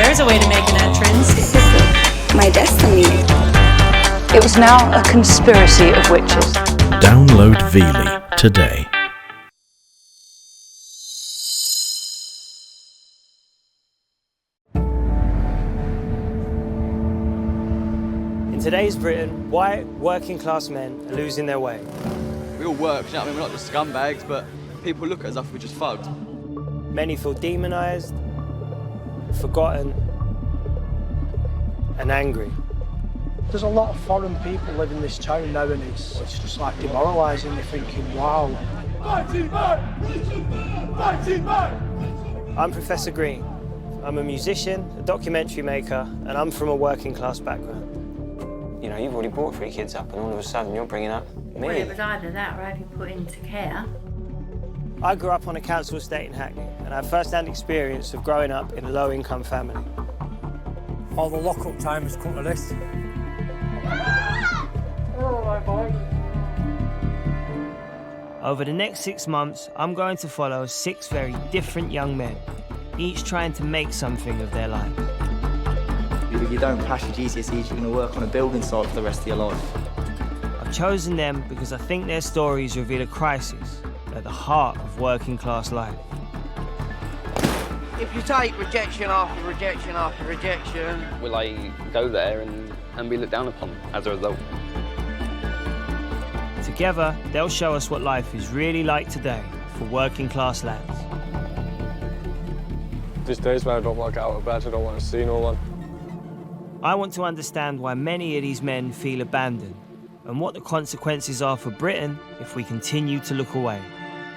There's a way to make an entrance. This is my destiny. It was now a conspiracy of witches. Download Veely today. In today's Britain, white, working-class men are losing their way. We all work, you know what I mean? We're not just scumbags, but people look at us as if we're just thugs. Many feel demonised, forgotten, and angry. There's a lot of foreign people live in this town now, and it's just like demoralising. You're thinking, wow. I'm Professor Green. I'm a musician, a documentary maker, and I'm from a working-class background. You know, you've already brought 3 kids up, and all of a sudden you're bringing up me. Well, it was either that or have you put into care. I grew up on a council estate in Hackney, and I have first-hand experience of growing up in a low-income family. All the lock-up time has come to this. Over the next 6 months, I'm going to follow 6 very different young men, each trying to make something of their life. If you don't pass your GCSEs, you're going to work on a building site for the rest of your life. I've chosen them because I think their stories reveal a crisis at the heart of working-class life. If you take rejection after rejection after rejection... Will I go there and be looked down upon as a result? Together, they'll show us what life is really like today for working-class lads. There's days where I don't want to get out of bed, I don't want to see no one. I want to understand why many of these men feel abandoned and what the consequences are for Britain if we continue to look away.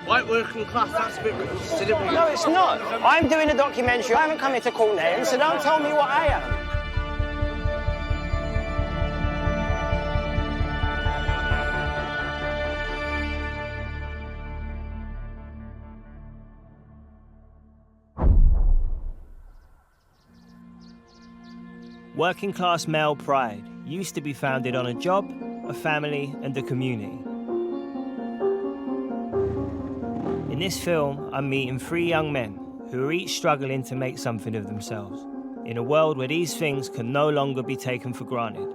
White working class, that's a bit considerable. No, it's not. I'm doing a documentary. I haven't come here to call names, so don't tell me what I am. Working-class male pride used to be founded on a job, a family, and a community. In this film, I'm meeting 3 young men who are each struggling to make something of themselves in a world where these things can no longer be taken for granted.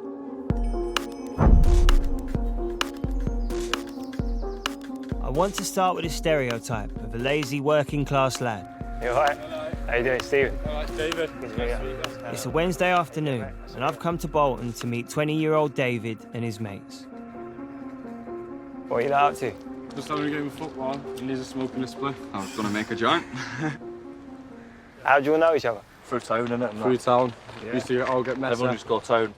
I want to start with a stereotype of a lazy working-class lad. You all right? How you doing, Stephen? All right, David. It's a Wednesday afternoon, and I've come to Bolton to meet 20-year-old David and his mates. What are you up to? Just having a game of football, and he's smoking a spliff. I was going to make a joint. How do you all know each other? Through town, innit? Through town. Yeah. Used to get messy. Everyone just got town.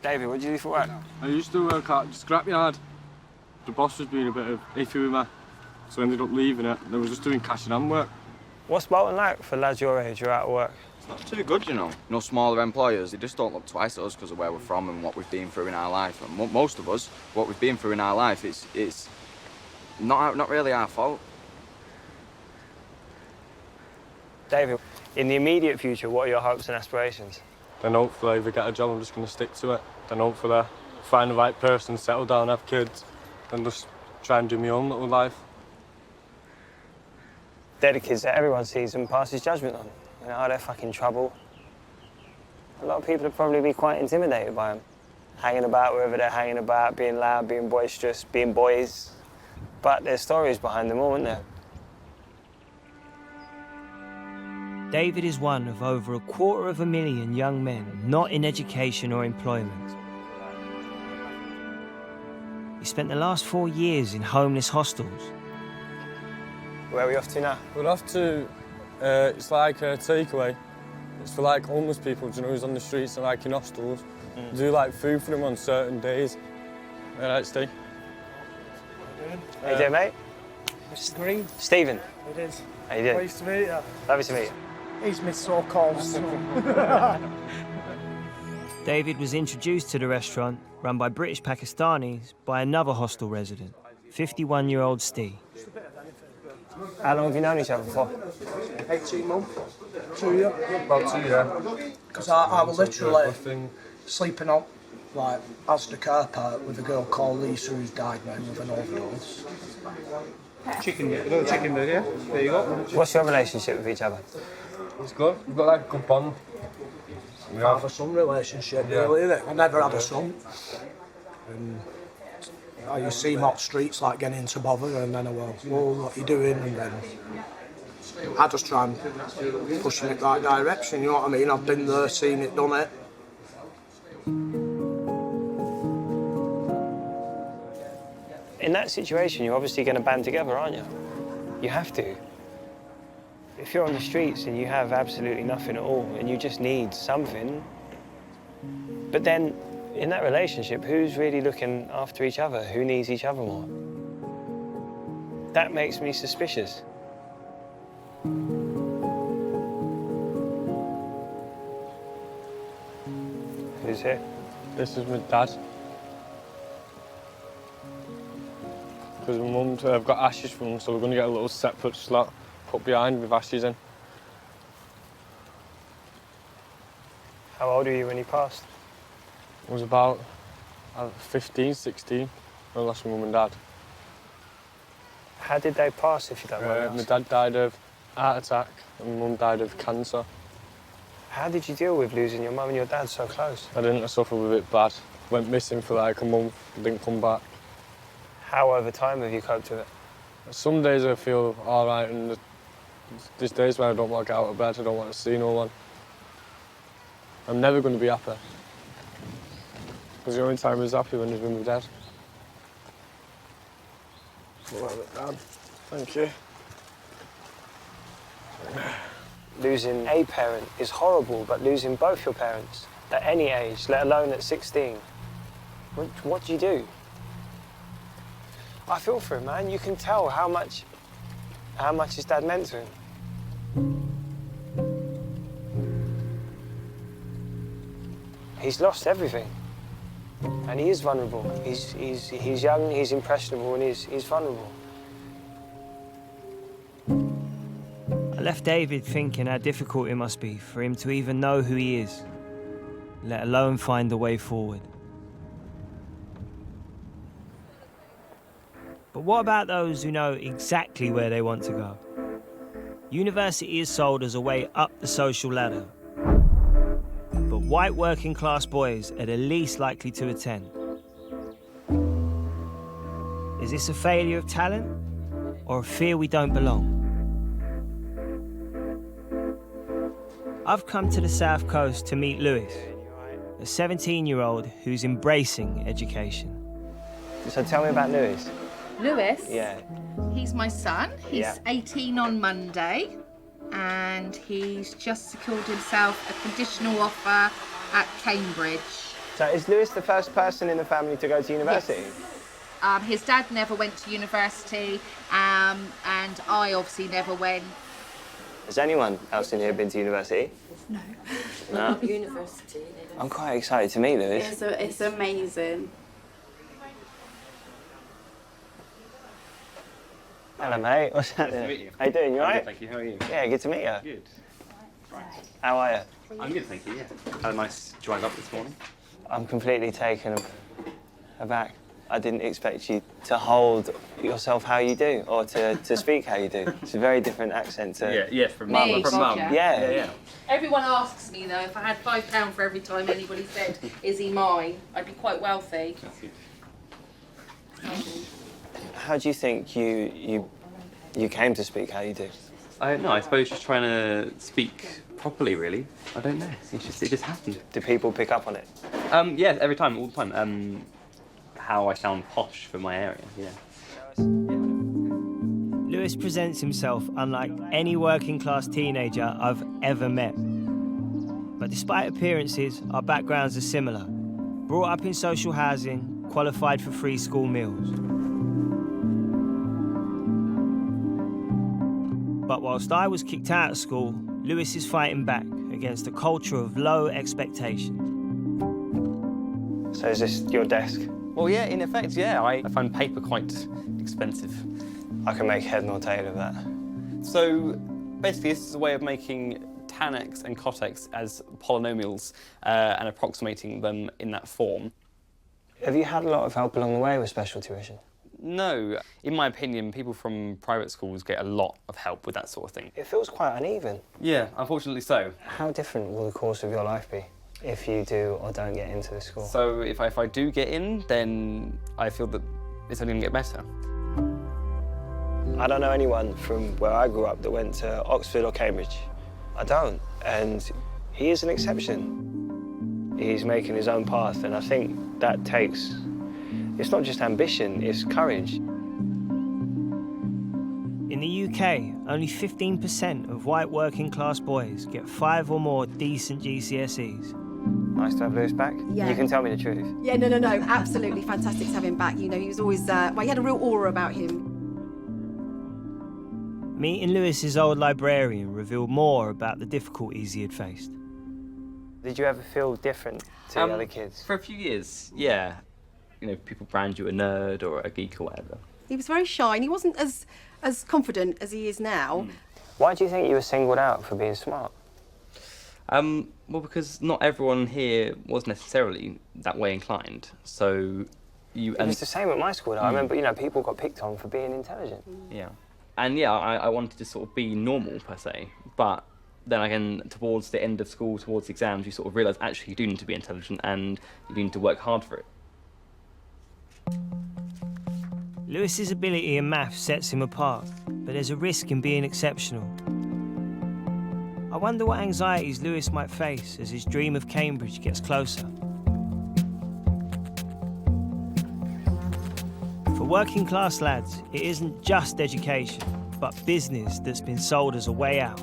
David, what do you do for work? I used to work at scrapyard. The boss was being a bit iffy with me, so I ended up leaving it. I was just doing cash and hand work. What's Bolton like for lads your age who are out of work? It's not too good, you know. No smaller employers, they just don't look twice at us because of where we're from and what we've been through in our life. And most of us, what we've been through in our life, it's not really our fault. David, in the immediate future, what are your hopes and aspirations? Then hopefully if I get a job, I'm just going to stick to it. Then hopefully find the right person, settle down, have kids, and just try and do my own little life. They're the kids that everyone sees and passes judgment on. You know, they're fucking trouble. A lot of people would probably be quite intimidated by them. Hanging about wherever they're hanging about, being loud, being boisterous, being boys. But there's stories behind them all, aren't there? David is one of over 250,000 young men not in education or employment. He spent the last 4 years in homeless hostels. Where are we off to now? We're off to, it's like a takeaway. It's for like homeless people, do you know, who's on the streets and like in hostels. Do like food for them on certain days. All right, Steve. How you doing, mate? Mr. Green. Stephen. It is. How you doing? Nice to meet you. Lovely to meet you. He's my so-called son. David was introduced to the restaurant, run by British Pakistanis, by another hostel resident, 51-year-old Steve. How long have you known each other for? 18 months. 2 years. About 2 years. Because I was literally sleeping out, like, as the car park with a girl called Lisa who's died now with an overdose. Chicken, a little chicken there, yeah? There you go. What's your relationship with each other? It's good. We've got like a good bond. Father-son relationship, really, isn't it? I never had a son. And you see him off streets like getting into bother, and then I go, whoa, what are you doing? And then I just try and push him in that direction, you know what I mean? I've been there, seen it, done it. In that situation, you're obviously going to band together, aren't you? You have to. If you're on the streets and you have absolutely nothing at all and you just need something, but then in that relationship, who's really looking after each other? Who needs each other more? That makes me suspicious. Who's here? This is my dad. Because my mum's I've got ashes from him, so we're going to get a little separate slot put behind with ashes in. How old were you when he passed? I was about 15, 16 when I lost my mum and dad. How did they pass, if you don't mind My asking? dad died of heart attack and my mum died of cancer. How did you deal with losing your mum and your dad so close? I didn't suffer with it bad. Went missing for like a month, didn't come back. How over time have you coped with it? Some days I feel all right, and there's days where I don't want to get out of bed, I don't want to see no one. I'm never going to be happy. Because the only time I was happy when I was with my dad. Thank you. Losing a parent is horrible, but losing both your parents at any age, let alone at 16, what do you do? I feel for him, man. You can tell how much his dad meant to him. He's lost everything, and he is vulnerable. He's young, he's impressionable, and he's vulnerable. I left David thinking how difficult it must be for him to even know who he is, let alone find a way forward. But what about those who know exactly where they want to go? University is sold as a way up the social ladder. But white working class boys are the least likely to attend. Is this a failure of talent or a fear we don't belong? I've come to the South Coast to meet Lewis, a 17-year-old who's embracing education. So tell me about Lewis. Lewis? Yeah. He's my son. He's Yeah. 18 on Monday, and he's just secured himself a conditional offer at Cambridge. So is Lewis the first person in the family to go to university? Yes. His dad never went to university, and I obviously never went. Has anyone else in here been to university? No. No? Not university. I'm quite excited to meet Lewis. It's amazing. Hello, mate. What's happening? Nice to meet you. How you doing? You alright? Good, thank you. How are you? Yeah, good to meet you. Good. Right. How are you? I'm good, thank you, yeah. Had a nice drive up this morning. I'm completely taken aback. I didn't expect you to hold yourself how you do, or to speak how you do. It's a very different accent to... Yeah, from mum. From mum. Yeah. Everyone asks me, though, if I had £5 for every time anybody said, is he mine? I'd be quite wealthy. That's good. How do you think you came to speak how you do? No, I suppose just trying to speak properly, really. I don't know. It just happened. Do people pick up on it? Yeah, every time, all the time. How I sound posh for my area, yeah. Lewis presents himself unlike any working class teenager I've ever met. But despite appearances, our backgrounds are similar. Brought up in social housing, qualified for free school meals. But whilst I was kicked out of school, Lewis is fighting back against a culture of low expectation. So is this your desk? Well, yeah, in effect, yeah. I find paper quite expensive. I can make head nor tail of that. So basically, this is a way of making tan x and cot x as polynomials and approximating them in that form. Have you had a lot of help along the way with special tuition? No. In my opinion, people from private schools get a lot of help with that sort of thing. It feels quite uneven. Yeah, unfortunately so. How different will the course of your life be if you do or don't get into the school? So if I do get in, then I feel that it's only going to get better. I don't know anyone from where I grew up that went to Oxford or Cambridge. I don't, and he is an exception. He's making his own path, and I think that takes, it's not just ambition, it's courage. In the UK, only 15% of white working class boys get 5 or more decent GCSEs. Nice to have Lewis back. Yeah. You can tell me the truth. Yeah, no, absolutely fantastic to have him back. You know, he was always, he had a real aura about him. Meeting Lewis's old librarian revealed more about the difficulties he had faced. Did you ever feel different to the other kids? For a few years, yeah. You know, people brand you a nerd or a geek or whatever. He was very shy and he wasn't as confident as he is now. Why do you think you were singled out for being smart? Well, because not everyone here was necessarily that way inclined. So you... It was the same at my school, though. I remember, you know, people got picked on for being intelligent. Yeah. And yeah, I wanted to sort of be normal, per se. But then again, towards the end of school, towards the exams, you sort of realise actually you do need to be intelligent and you do need to work hard for it. Lewis's ability in maths sets him apart, but there's a risk in being exceptional. I wonder what anxieties Lewis might face as his dream of Cambridge gets closer. For working class lads, it isn't just education, but business that's been sold as a way out.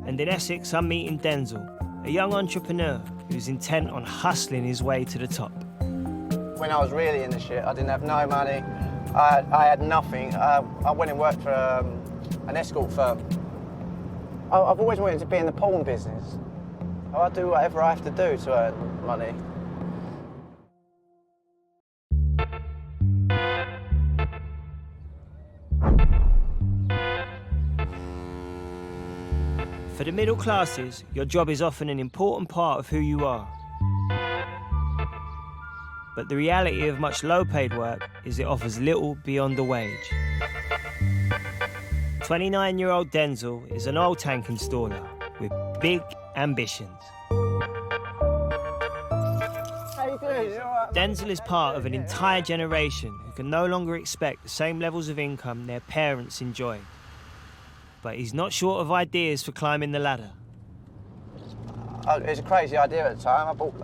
And in Essex, I'm meeting Denzel, a young entrepreneur who's intent on hustling his way to the top. When I was really in the shit, I didn't have no money. I had nothing. I went and worked for an escort firm. I've always wanted to be in the porn business. I'll do whatever I have to do to earn money. For the middle classes, your job is often an important part of who you are. But the reality of much low-paid work is it offers little beyond the wage. 29-year-old Denzel is an oil tank installer with big ambitions. How you doing? You all right? Denzel is part of an entire generation who can no longer expect the same levels of income their parents enjoyed. But he's not short of ideas for climbing the ladder. It was a crazy idea at the time. I bought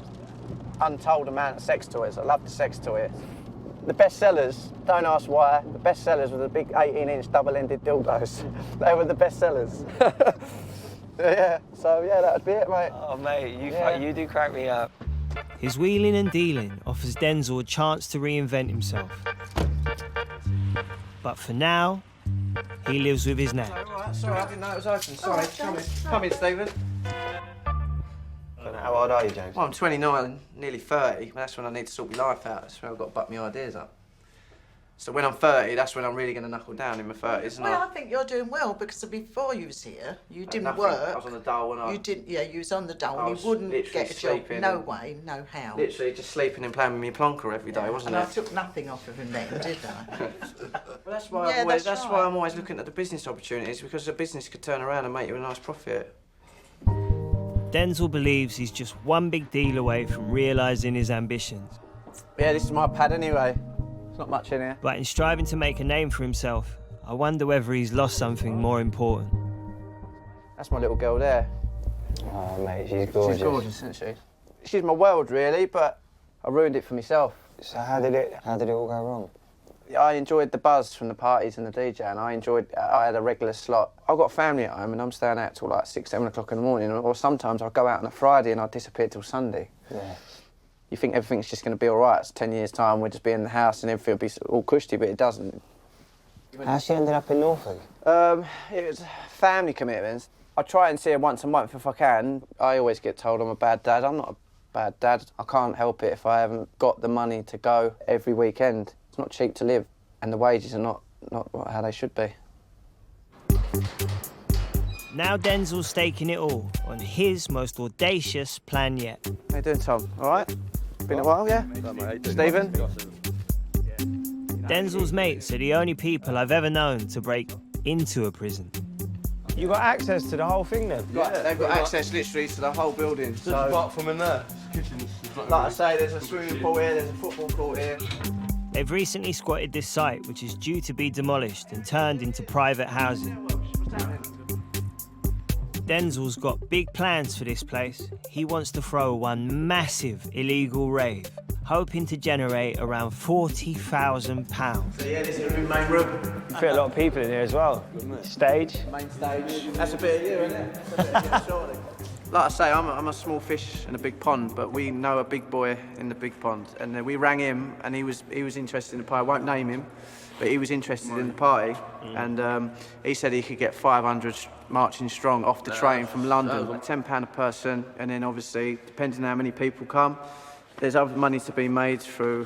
untold amount of sex toys. I loved the sex toys. The best sellers, don't ask why, the best sellers were the big 18-inch double-ended dildos. They were the best sellers. Yeah, so yeah, that would be it, mate. Oh, mate, you do crack me up. His wheeling and dealing offers Denzel a chance to reinvent himself. But for now, he lives with his nan. Sorry, I didn't know it was open. Sorry, come in, Stephen. How old are you, James? Well, I'm 29, nearly 30, but that's when I need to sort my life out. That's when I've got to butt my ideas up. So when I'm 30, that's when I'm really going to knuckle down in my 30s. Well, I think you're doing well, because before you was here, you didn't nothing. work. I was on the dole and You didn't, yeah, you was on the dole I and was you wouldn't literally get a job. sleeping No and- way, no how. Literally just sleeping and playing with my plonker every day, wasn't and it? I took nothing off of him then, did I? But that's why, Yeah, that's why right. I'm always looking at the business opportunities, because the business could turn around and make you a nice profit. Denzel believes he's just one big deal away from realising his ambitions. Yeah, this is my pad anyway. There's not much in here. But in striving to make a name for himself, I wonder whether he's lost something more important. That's my little girl there. Oh, mate, she's gorgeous. She's gorgeous, isn't she? She's my world, really, but I ruined it for myself. So how did it all go wrong? I enjoyed the buzz from the parties and the DJ, and I had a regular slot. I've got a family at home, and I'm staying out till like 6, 7 o'clock in the morning, or sometimes I'll go out on a Friday and I'll disappear till Sunday. Yeah. You think everything's just going to be all right. It's 10 years' time, we'll just be in the house and everything will be all cushy, but it doesn't. How she ended up in Norfolk? It was family commitments. I try and see her once a month if I can. I always get told I'm a bad dad. I'm not a bad dad. I can't help it if I haven't got the money to go every weekend. It's not cheap to live, and the wages are not how they should be. Now Denzel's staking it all on his most audacious plan yet. How you doing, Tom? All right? Been a while, yeah? Stephen? Denzel's mates are the only people I've ever known to break into a prison. You got access to the whole thing then? They've got access literally to the whole building. So, apart from in there, like I say, there's a swimming pool here, there's a football court here. They've recently squatted this site, which is due to be demolished and turned into private housing. Denzel's got big plans for this place. He wants to throw one massive illegal rave, hoping to generate around £40,000. So yeah, this is the main room. You fit a lot of people in here as well. Stage. Main stage. That's a bit of you, isn't it? That's a bit of you, surely. Like I say, I'm a small fish in a big pond, but we know a big boy in the big pond. And we rang him, and he was interested in the party. I won't name him, but he was interested in the party. And he said he could get 500 marching strong off the train from London, £10 a person. And then obviously, depending on how many people come, there's other money to be made through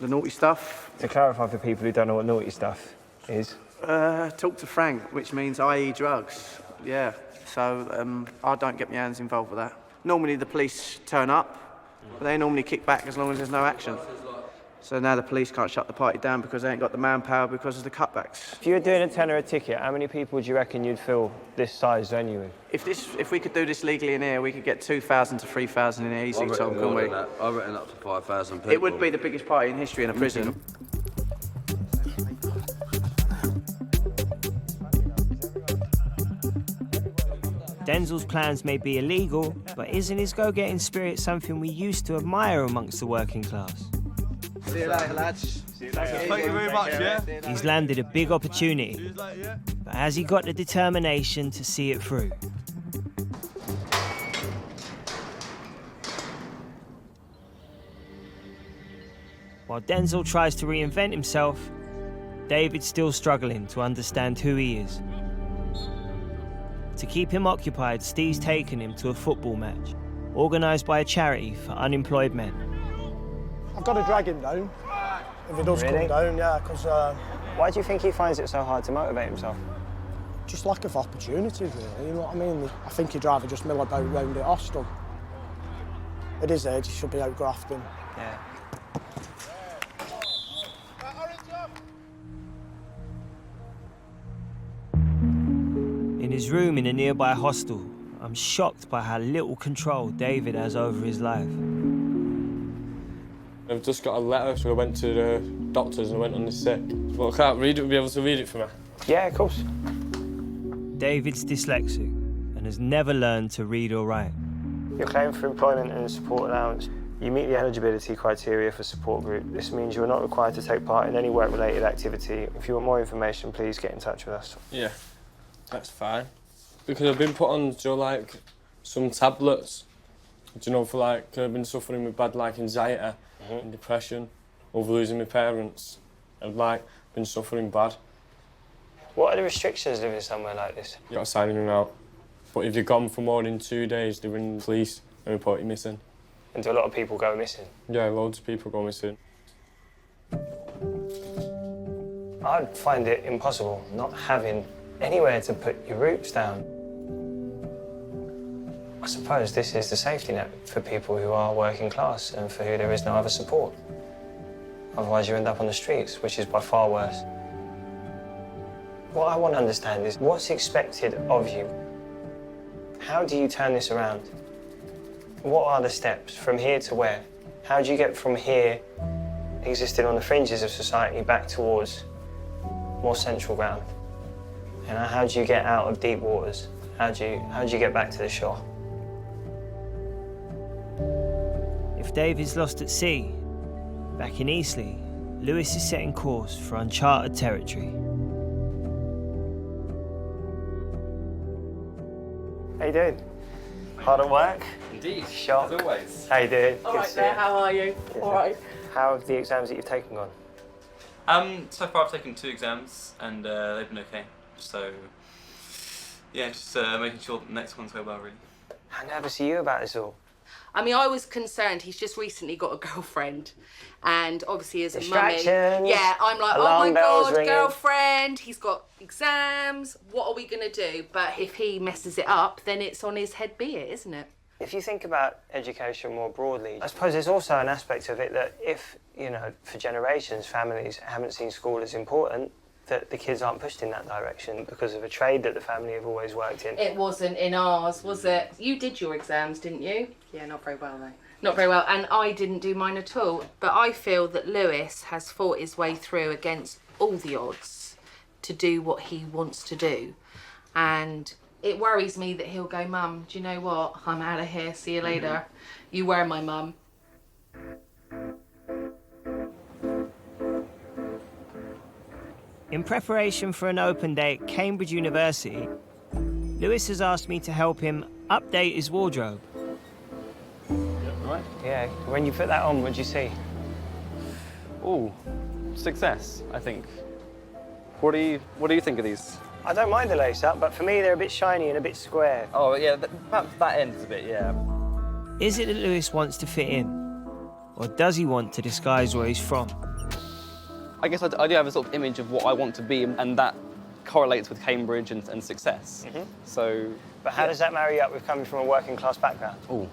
the naughty stuff. To clarify for people who don't know what naughty stuff is. Talk to Frank, which means i.e. drugs. Yeah. So I don't get my hands involved with that. Normally the police turn up, but they normally kick back as long as there's no action. So now the police can't shut the party down because they ain't got the manpower because of the cutbacks. If you were doing a tenner a ticket, how many people do you reckon you'd fill this size venue with? If we could do this legally in here, we could get 2,000 to 3,000 in here easy, Tom, couldn't we? I reckon up to 5,000 people. It would be the biggest party in history in a prison. Denzel's plans may be illegal, but isn't his go-getting spirit something we used to admire amongst the working class? See you later, lads. Thank you very much, yeah? He's landed a big opportunity, but has he got the determination to see it through? While Denzel tries to reinvent himself, David's still struggling to understand who he is. To keep him occupied, Steve's taken him to a football match, organised by a charity for unemployed men. I've got to drag him down, if he does come down, yeah, because... Why do you think he finds it so hard to motivate himself? Just lack of opportunities, really, you know what I mean? I think he'd rather just mill about round at Hostel. At his age, he should be out grafting. Yeah. In his room in a nearby hostel, I'm shocked by how little control David has over his life. I've just got a letter, so I went to the doctors and I went on the sick. But I can't read it, be able to read it for me? Yeah, of course. David's dyslexic and has never learned to read or write. You're claiming for employment and support allowance. You meet the eligibility criteria for support group. This means you are not required to take part in any work-related activity. If you want more information, please get in touch with us. Yeah, that's fine. Because I've been put on, like, some tablets, for, like, I've been suffering with bad, like, anxiety and depression over losing my parents. I've, like, been suffering bad. What are the restrictions living somewhere like this? You got to sign in and out. But if you're gone for more than 2 days, they ring the police and report you missing. And do a lot of people go missing? Yeah, loads of people go missing. I'd find it impossible not having anywhere to put your roots down. I suppose this is the safety net for people who are working class and for who there is no other support. Otherwise you end up on the streets, which is by far worse. What I want to understand is what's expected of you? How do you turn this around? What are the steps from here to where? How do you get from here, existing on the fringes of society, back towards more central ground? And how do you get out of deep waters? How do you get back to the shore? If David's lost at sea, back in Eastleigh, Lewis is setting course for uncharted territory. How you doing? Hard at work? Indeed, Shock. as always. How you doing? All right there, how are you? All right. How have the exams that you've taken gone? So far I've taken 2 exams and they've been okay. So, yeah, just making sure that the next ones go well, really. How nervous are you about this all? I mean, I was concerned. He's just recently got a girlfriend, and obviously as a mummy, Distractions, yeah, I'm like, oh alarm my bells god, ringing. girlfriend. He's got exams. What are we gonna do? But if he messes it up, then it's on his head be it, isn't it? If you think about education more broadly, I suppose there's also an aspect of it that if, you know, for generations, families haven't seen school as important, that the kids aren't pushed in that direction because of a trade that the family have always worked in. It wasn't in ours, was it? You did your exams, didn't you? Yeah, not very well though. Not very well, and I didn't do mine at all. But I feel that Lewis has fought his way through against all the odds to do what he wants to do. And it worries me that he'll go, Mum, do you know what? I'm out of here, see you later. You were my mum. In preparation for an open day at Cambridge University, Lewis has asked me to help him update his wardrobe. Right. Yeah, when you put that on, what do you see? Oh, success, I think. What do you think of these? I don't mind the lace up, but for me they're a bit shiny and a bit square. Oh yeah, perhaps that end's a bit, yeah. Is it that Lewis wants to fit in? Or does he want to disguise where he's from? I guess I do have a sort of image of what I want to be, and that correlates with Cambridge and success. So. But how does that marry up with coming from a working class background? Oh.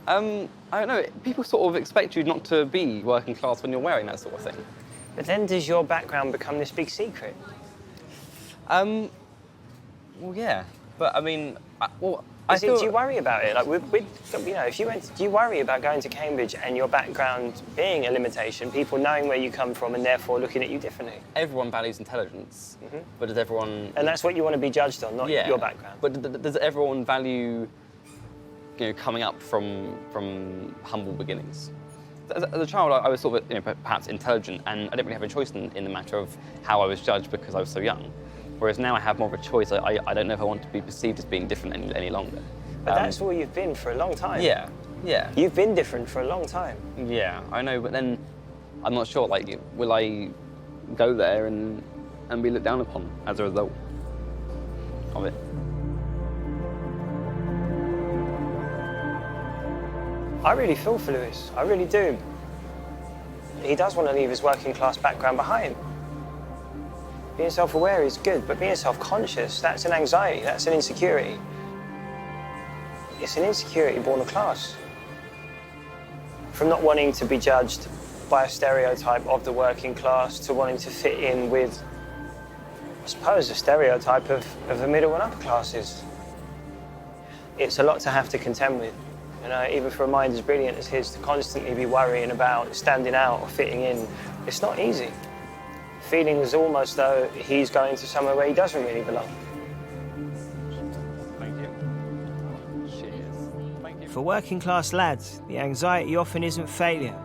I don't know, people sort of expect you not to be working class when you're wearing that sort of thing. But then does your background become this big secret? Well, yeah, but I mean, Do you worry about it? Like, you know, if you went, do you worry about going to Cambridge and your background being a limitation, people knowing where you come from and therefore looking at you differently? Everyone values intelligence, but does everyone... And that's what you want to be judged on, not your background. But does everyone value, you know, coming up from humble beginnings? As a child, I was sort of, you know, perhaps intelligent, and I didn't really have a choice in the matter of how I was judged because I was so young. Whereas now I have more of a choice. I don't know if I want to be perceived as being different any longer. But that's all you've been for a long time. Yeah, yeah. You've been different for a long time. Yeah, I know, but then I'm not sure, like, will I go there and be looked down upon as a result of it? I really feel for Lewis, I really do. He does want to leave his working class background behind. Being self-aware is good, but being self-conscious, that's an anxiety, that's an insecurity. It's an insecurity born of class. From not wanting to be judged by a stereotype of the working class to wanting to fit in with, I suppose, a stereotype of the middle and upper classes. It's a lot to have to contend with. You know, even for a mind as brilliant as his to constantly be worrying about standing out or fitting in, it's not easy. Feeling as almost though he's going to somewhere where he doesn't really belong. Thank you. Cheers. Thank you. For working class lads, the anxiety often isn't failure,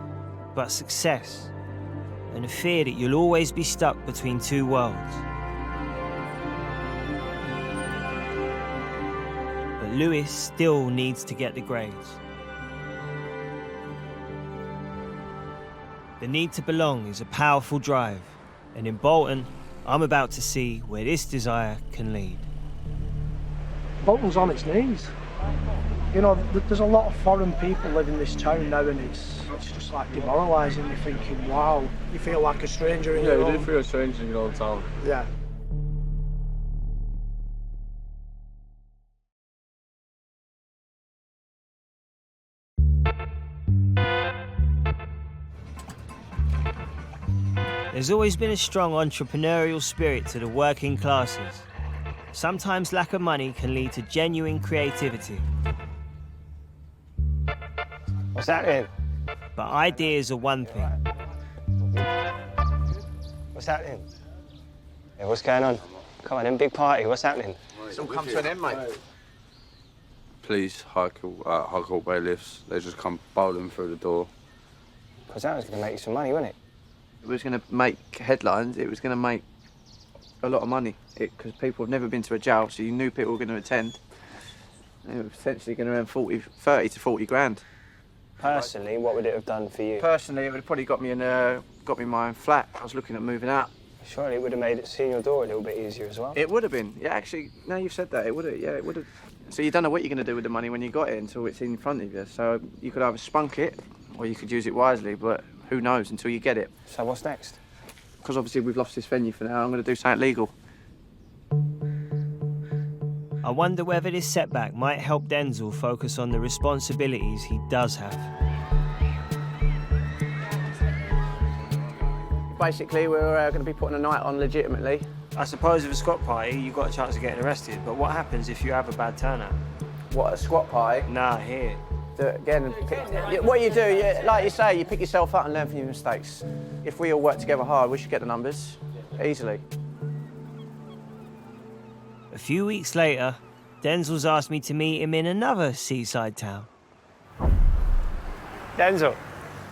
but success, and a fear that you'll always be stuck between two worlds. But Lewis still needs to get the grades. The need to belong is a powerful drive, and in Bolton, I'm about to see where this desire can lead. Bolton's on its knees. You know, there's a lot of foreign people living in this town now, and it's just like demoralising. You're thinking, wow, you feel like a stranger in your own. Yeah, you do feel a stranger in your own town. Yeah. There's always been a strong entrepreneurial spirit to the working classes. Sometimes lack of money can lead to genuine creativity. What's happening? But ideas are one thing. What's happening? Yeah, what's going on? Come on, in big party, what's happening? It's all come to an end, mate. Police, High Court bailiffs, they just come bowling through the door. Because that was going to make you some money, wasn't it? It was going to make headlines. It was going to make a lot of money because people have never been to a jail, so you knew people were going to attend. They were potentially going to earn 30 to 40 grand. Personally, what would it have done for you? Personally, it would have probably got me my own flat. I was looking at moving out. Surely it would have made seeing your door a little bit easier as well. It would have been. Yeah, actually, now you've said that, it would have. Yeah, it would have. So you don't know what you're going to do with the money when you got it until it's in front of you. So you could either spunk it or you could use it wisely, but who knows until you get it. So what's next? Because obviously we've lost this venue for now, I'm going to do something legal. I wonder whether this setback might help Denzel focus on the responsibilities he does have. Basically, we're going to be putting a night on legitimately. I suppose with a squat party, you've got a chance of getting arrested, but what happens if you have a bad turnout? What, a squat party? Nah, here. Do it again. What you do, like you say, you pick yourself up and learn from your mistakes. If we all work together hard, we should get the numbers easily. A few weeks later, Denzel's asked me to meet him in another seaside town. Denzel,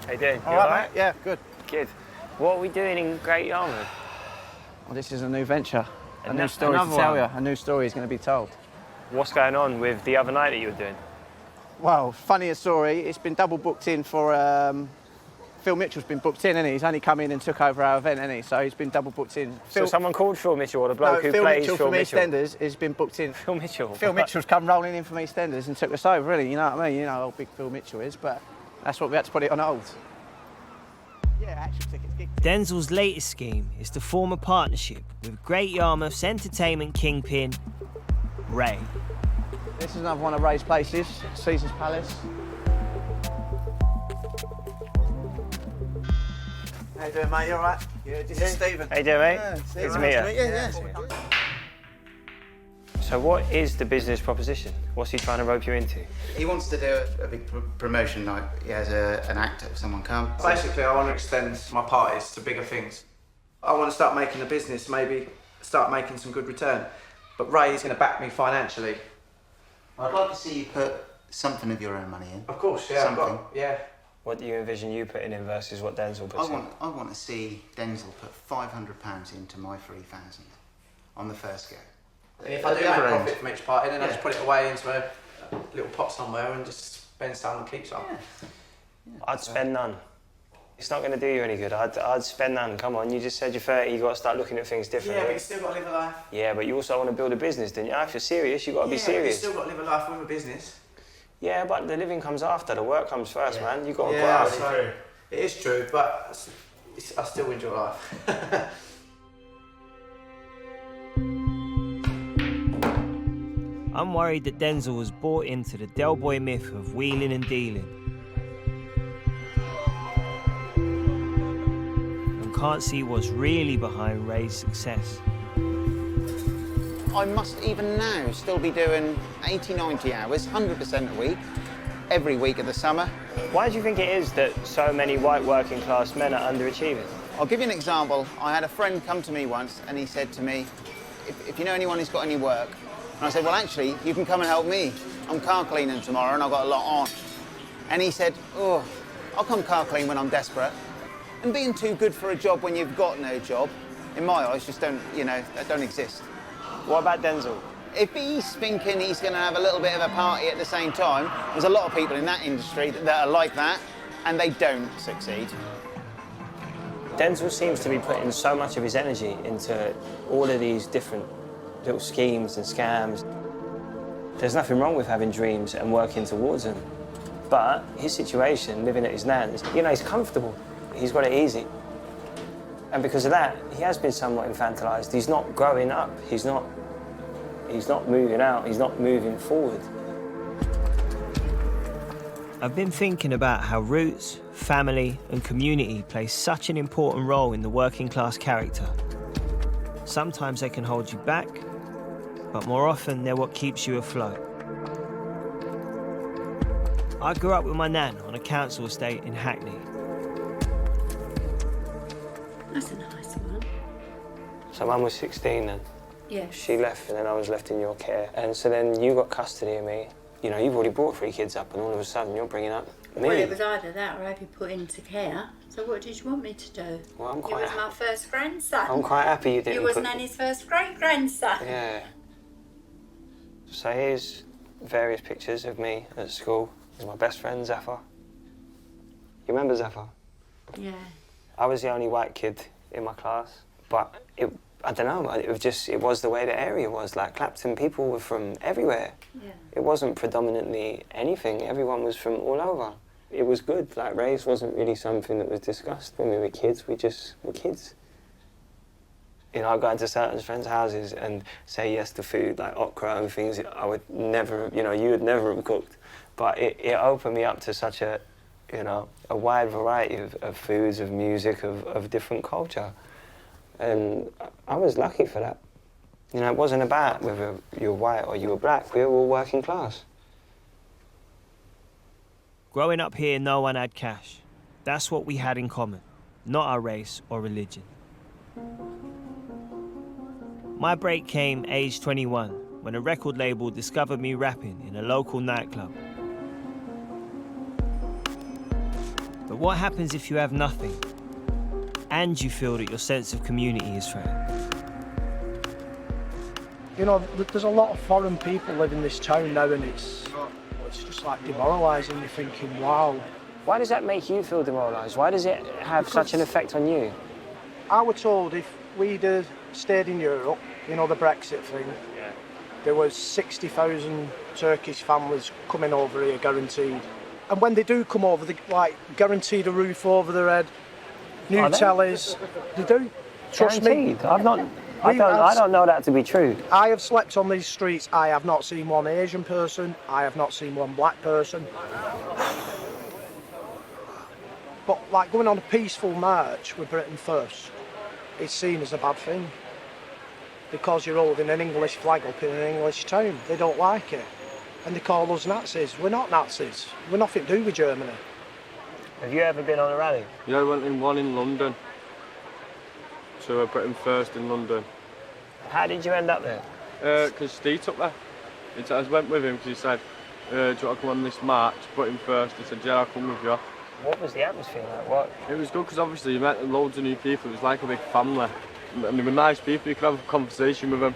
how you doing? All right, mate? Yeah, good. Good. What are we doing in Great Yarmouth? Well, this is a new venture, a new story to tell you. A new story is going to be told. What's going on with the other night that you were doing? Well, funnier story, it's been double booked in for... Phil Mitchell's been booked in, hasn't he? He's only come in and took over our event, hasn't he? So he's been double booked in. So someone called Phil Mitchell, or the bloke who Phil plays Mitchell Phil from Mitchell? EastEnders has been booked in. Phil Mitchell? Phil Mitchell's come rolling in from EastEnders and took us over, really, you know what I mean? You know how big Phil Mitchell is, but that's what we had to put it on hold. Yeah, actual tickets, gig tickets. Denzel's latest scheme is to form a partnership with Great Yarmouth's entertainment kingpin, Ray. This is another one of Ray's places, Caesar's Palace. How you doing, mate? You all right? Yeah, this is Stephen. How you doing, mate? Yeah, Good to meet you. Yeah. So what is the business proposition? What's he trying to rope you into? He wants to do a big promotion night. He has an actor, someone come. Basically, I want to extend my parties to bigger things. I want to start making a business, maybe start making some good return. But Ray's going to back me financially. I'd like to see you put something of your own money in. Of course, yeah. Something. Yeah. What do you envision you putting in versus what Denzel puts in? I want to see Denzel put £500 into my 3,000 on the first go. And if I do make profit from each party, then I just put it away into a little pot somewhere and just spend some and keep some. I'd spend none. It's not going to do you any good. I'd spend none. Come on, you just said you're 30, you've got to start looking at things differently. Yeah, but you still got to live a life. Yeah, but you also want to build a business, don't you? If you're serious, you've got to be serious. Yeah, you still got to live a life with a business. Yeah, but the living comes after, the work comes first, man. You've got to Yeah, graft. so it is true, but I still enjoy life. I'm worried that Denzel was bought into the Del Boy myth of wheeling and dealing. And can't see what's really behind Ray's success. I must even now still be doing 80, 90 hours, 100% a week, every week of the summer. Why do you think it is that so many white working class men are underachieving? I'll give you an example. I had a friend come to me once and he said to me, if you know anyone who's got any work, and I said, well, actually, you can come and help me. I'm car cleaning tomorrow and I've got a lot on. And he said, oh, I'll come car clean when I'm desperate. And being too good for a job when you've got no job, in my eyes, just don't, that don't exist. What about Denzel? If he's thinking he's going to have a little bit of a party at the same time, there's a lot of people in that industry that are like that, and they don't succeed. Denzel seems to be putting so much of his energy into all of these different little schemes and scams. There's nothing wrong with having dreams and working towards them. But his situation, living at his nan's, he's comfortable. He's got it easy. And because of that, he has been somewhat infantilized. He's not growing up. He's not moving out. He's not moving forward. I've been thinking about how roots, family, and community play such an important role in the working class character. Sometimes they can hold you back, but more often they're what keeps you afloat. I grew up with my nan on a council estate in Hackney. That's a nice one. So Mum was 16 then? Yes. She left and then I was left in your care. And so then you got custody of me. You've already brought 3 kids up and all of a sudden you're bringing up me. Well, it was either that or I'd be put into care. So what did you want me to do? Well, I'm You quite was my first grandson. I'm quite happy you didn't You was put- Nanny's first great-grandson. Yeah. So here's various pictures of me at school. There's my best friend, Zephyr. You remember Zephyr? Yeah. I was the only white kid in my class, but I don't know, it was the way the area was. Like Clapton, people were from everywhere. Yeah. It wasn't predominantly anything. Everyone was from all over. It was good. Like race wasn't really something that was discussed when we were kids. We just were kids. You know, I'd go into certain friends' houses and say yes to food, like okra and things I would never, you know, you would never have cooked. But it opened me up to such a, you know, a wide variety of foods, of music, of different culture. And I was lucky for that. You know, it wasn't about whether you were white or you were black. We were all working class. Growing up here, no one had cash. That's what we had in common, not our race or religion. My break came age 21, when a record label discovered me rapping in a local nightclub. But what happens if you have nothing, and you feel that your sense of community is threatened? You know, there's a lot of foreign people live in this town now, and it's just like demoralising. You're thinking, wow. Why does that make you feel demoralised? Why does it have such an effect on you? I was told if we'd stayed in Europe, you know, the Brexit thing, there was 60,000 Turkish families coming over here, guaranteed. And when they do come over, they like guaranteed a roof over their head, new tellies. They do. Trust me. I don't know that to be true. I have slept on these streets. I have not seen one Asian person. I have not seen one black person. But like going on a peaceful march with Britain First, it's seen as a bad thing. Because you're holding an English flag up in an English town. They don't like it. And they call us Nazis. We're not Nazis. We're nothing to do with Germany. Have you ever been on a rally? Yeah, I went in one in London. So Britain First in London. How did you end up there? Because Steve took me. I went with him because he said, do you want to come on this march, Britain First? I said, yeah, I'll come with you. What was the atmosphere like? What? It was good because obviously you met loads of new people. It was like a big family. And they were nice people, you could have a conversation with them.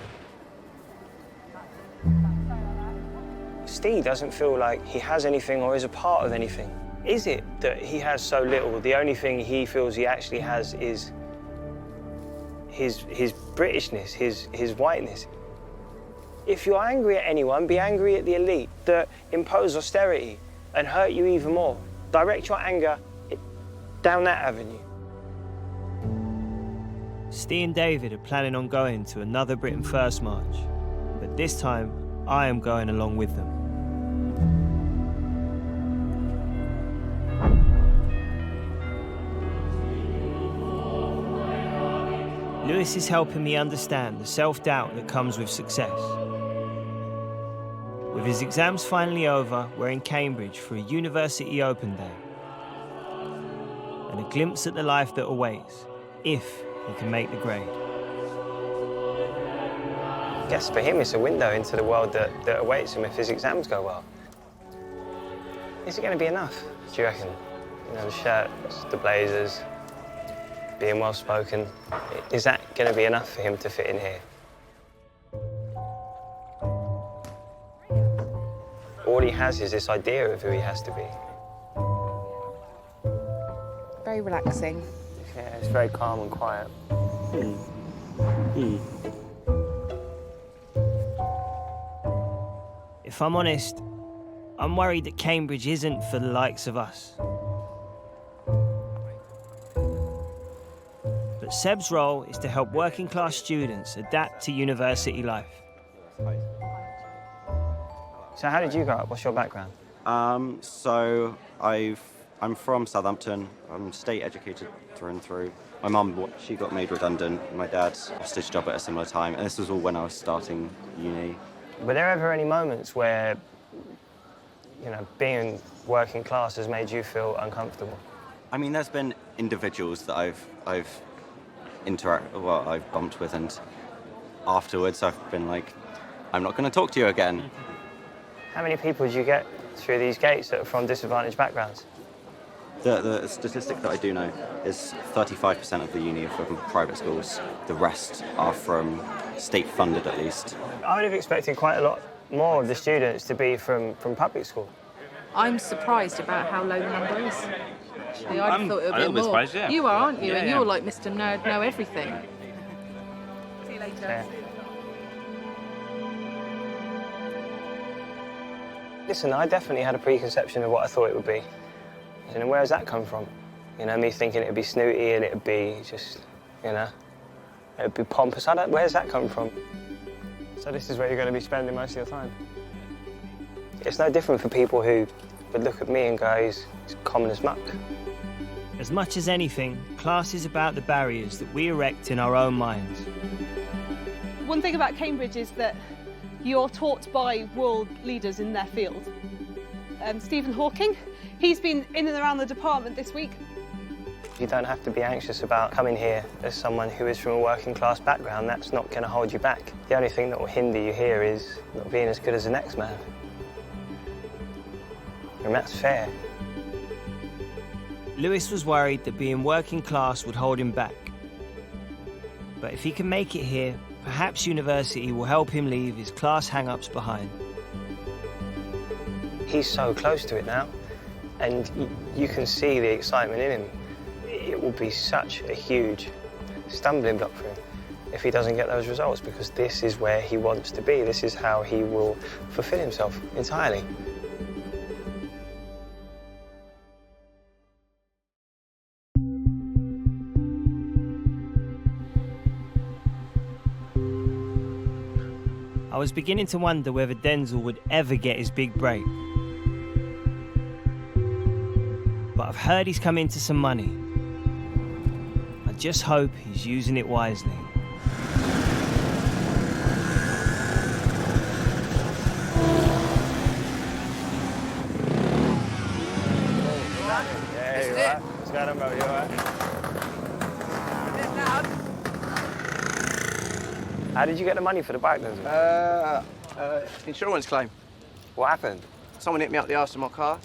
Steve doesn't feel like he has anything or is a part of anything. Is it that he has so little, the only thing he feels he actually has is his Britishness, his whiteness? If you're angry at anyone, be angry at the elite that impose austerity and hurt you even more. Direct your anger down that avenue. Steve and David are planning on going to another Britain First march, but this time I am going along with them. Lewis is helping me understand the self-doubt that comes with success. With his exams finally over, we're in Cambridge for a university open day and a glimpse at the life that awaits if he can make the grade. I guess for him it's a window into the world that awaits him if his exams go well. Is it going to be enough, do you reckon? You know, the shirts, the blazers, being well spoken. Is that going to be enough for him to fit in here? All he has is this idea of who he has to be. Very relaxing. Yeah, it's very calm and quiet. If I'm honest, I'm worried that Cambridge isn't for the likes of us. But Seb's role is to help working class students adapt to university life. So how did you grow up? What's your background? So I'm from Southampton. I'm state educated through and through. My mum, she got made redundant. My dad lost his job at a similar time. And this was all when I was starting uni. Were there ever any moments where, you know, being working class has made you feel uncomfortable? I mean, there's been individuals that I've bumped with, and afterwards I've been like, I'm not going to talk to you again. How many people do you get through these gates that are from disadvantaged backgrounds? The statistic that I do know is 35% of the uni are from private schools. The rest are from state-funded, at least. I would have expected quite a lot more of the students to be from public school. I'm surprised about how low the number is. Actually, I thought it would be more. Surprised, yeah. You are, aren't you? Yeah, And yeah. you're like Mr. Nerd, know everything. See you later. Yeah. Listen, I definitely had a preconception of what I thought it would be. You know, where does that come from? You know, me thinking it would be snooty and it would be just, you know, It'd be pompous. Where's that come from? So this is where you're going to be spending most of your time. It's no different for people who would look at me and go, he's common as muck. As much as anything, class is about the barriers that we erect in our own minds. One thing about Cambridge is that you're taught by world leaders in their field. Stephen Hawking, he's been in and around the department this week. You don't have to be anxious about coming here as someone who is from a working class background. That's not going to hold you back. The only thing that will hinder you here is not being as good as the next man. And that's fair. Lewis was worried that being working class would hold him back. But if he can make it here, perhaps university will help him leave his class hang-ups behind. He's so close to it now, and you can see the excitement in him. It will be such a huge stumbling block for him if he doesn't get those results, because this is where he wants to be. This is how he will fulfill himself entirely. I was beginning to wonder whether Denzel would ever get his big break. But I've heard he's come into some money. I just hope he's using it wisely. Yeah, you alright? What's going on, bro? You alright? How did you get the money for the bike, Denzel? Insurance claim. What happened? Someone hit me up the arse of my car.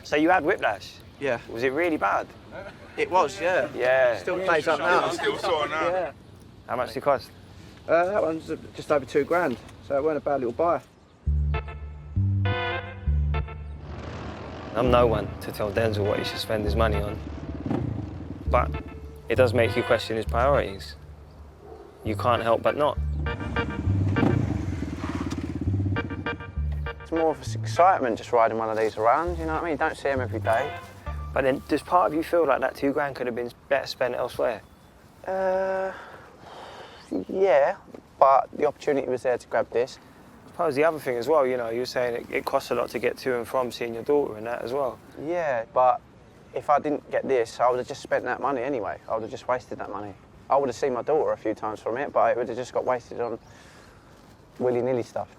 So you had whiplash? Yeah. Was it really bad? It was, yeah. Yeah. Still plays up now. Still sorting out. Yeah. How much did it cost? That one's just over £2,000, so it weren't a bad little buy. I'm no one to tell Denzel what he should spend his money on. But it does make you question his priorities. You can't help but not. It's more of an excitement just riding one of these around, you know what I mean? You don't see them every day. But then, does part of you feel like that £2,000 could have been better spent elsewhere? Yeah, but the opportunity was there to grab this. I suppose the other thing as well, you know, you were saying it costs a lot to get to and from seeing your daughter and that as well. Yeah, but if I didn't get this, I would have just spent that money anyway. I would have just wasted that money. I would have seen my daughter a few times from it, but it would have just got wasted on willy-nilly stuff.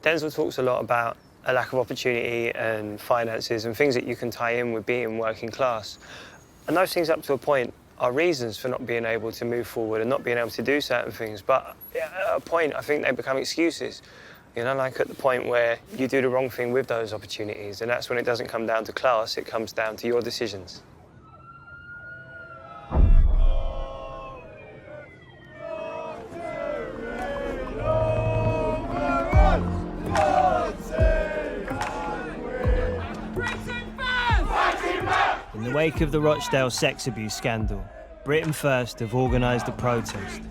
Denzel talks a lot about a lack of opportunity and finances and things that you can tie in with being working class. And those things up to a point are reasons for not being able to move forward and not being able to do certain things. But at a point, I think they become excuses. You know, like at the point where you do the wrong thing with those opportunities, and that's when it doesn't come down to class, it comes down to your decisions. In the wake of the Rochdale sex abuse scandal, Britain First have organised a protest.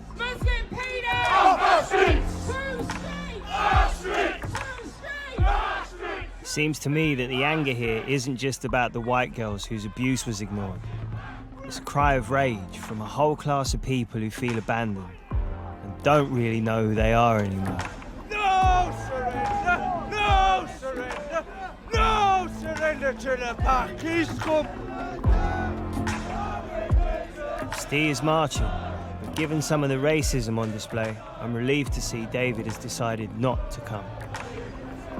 It seems to me that the anger here isn't just about the white girls whose abuse was ignored. It's a cry of rage from a whole class of people who feel abandoned and don't really know who they are anymore. No surrender! No surrender! No surrender to the Pakis scum! Steve is marching, but given some of the racism on display, I'm relieved to see David has decided not to come.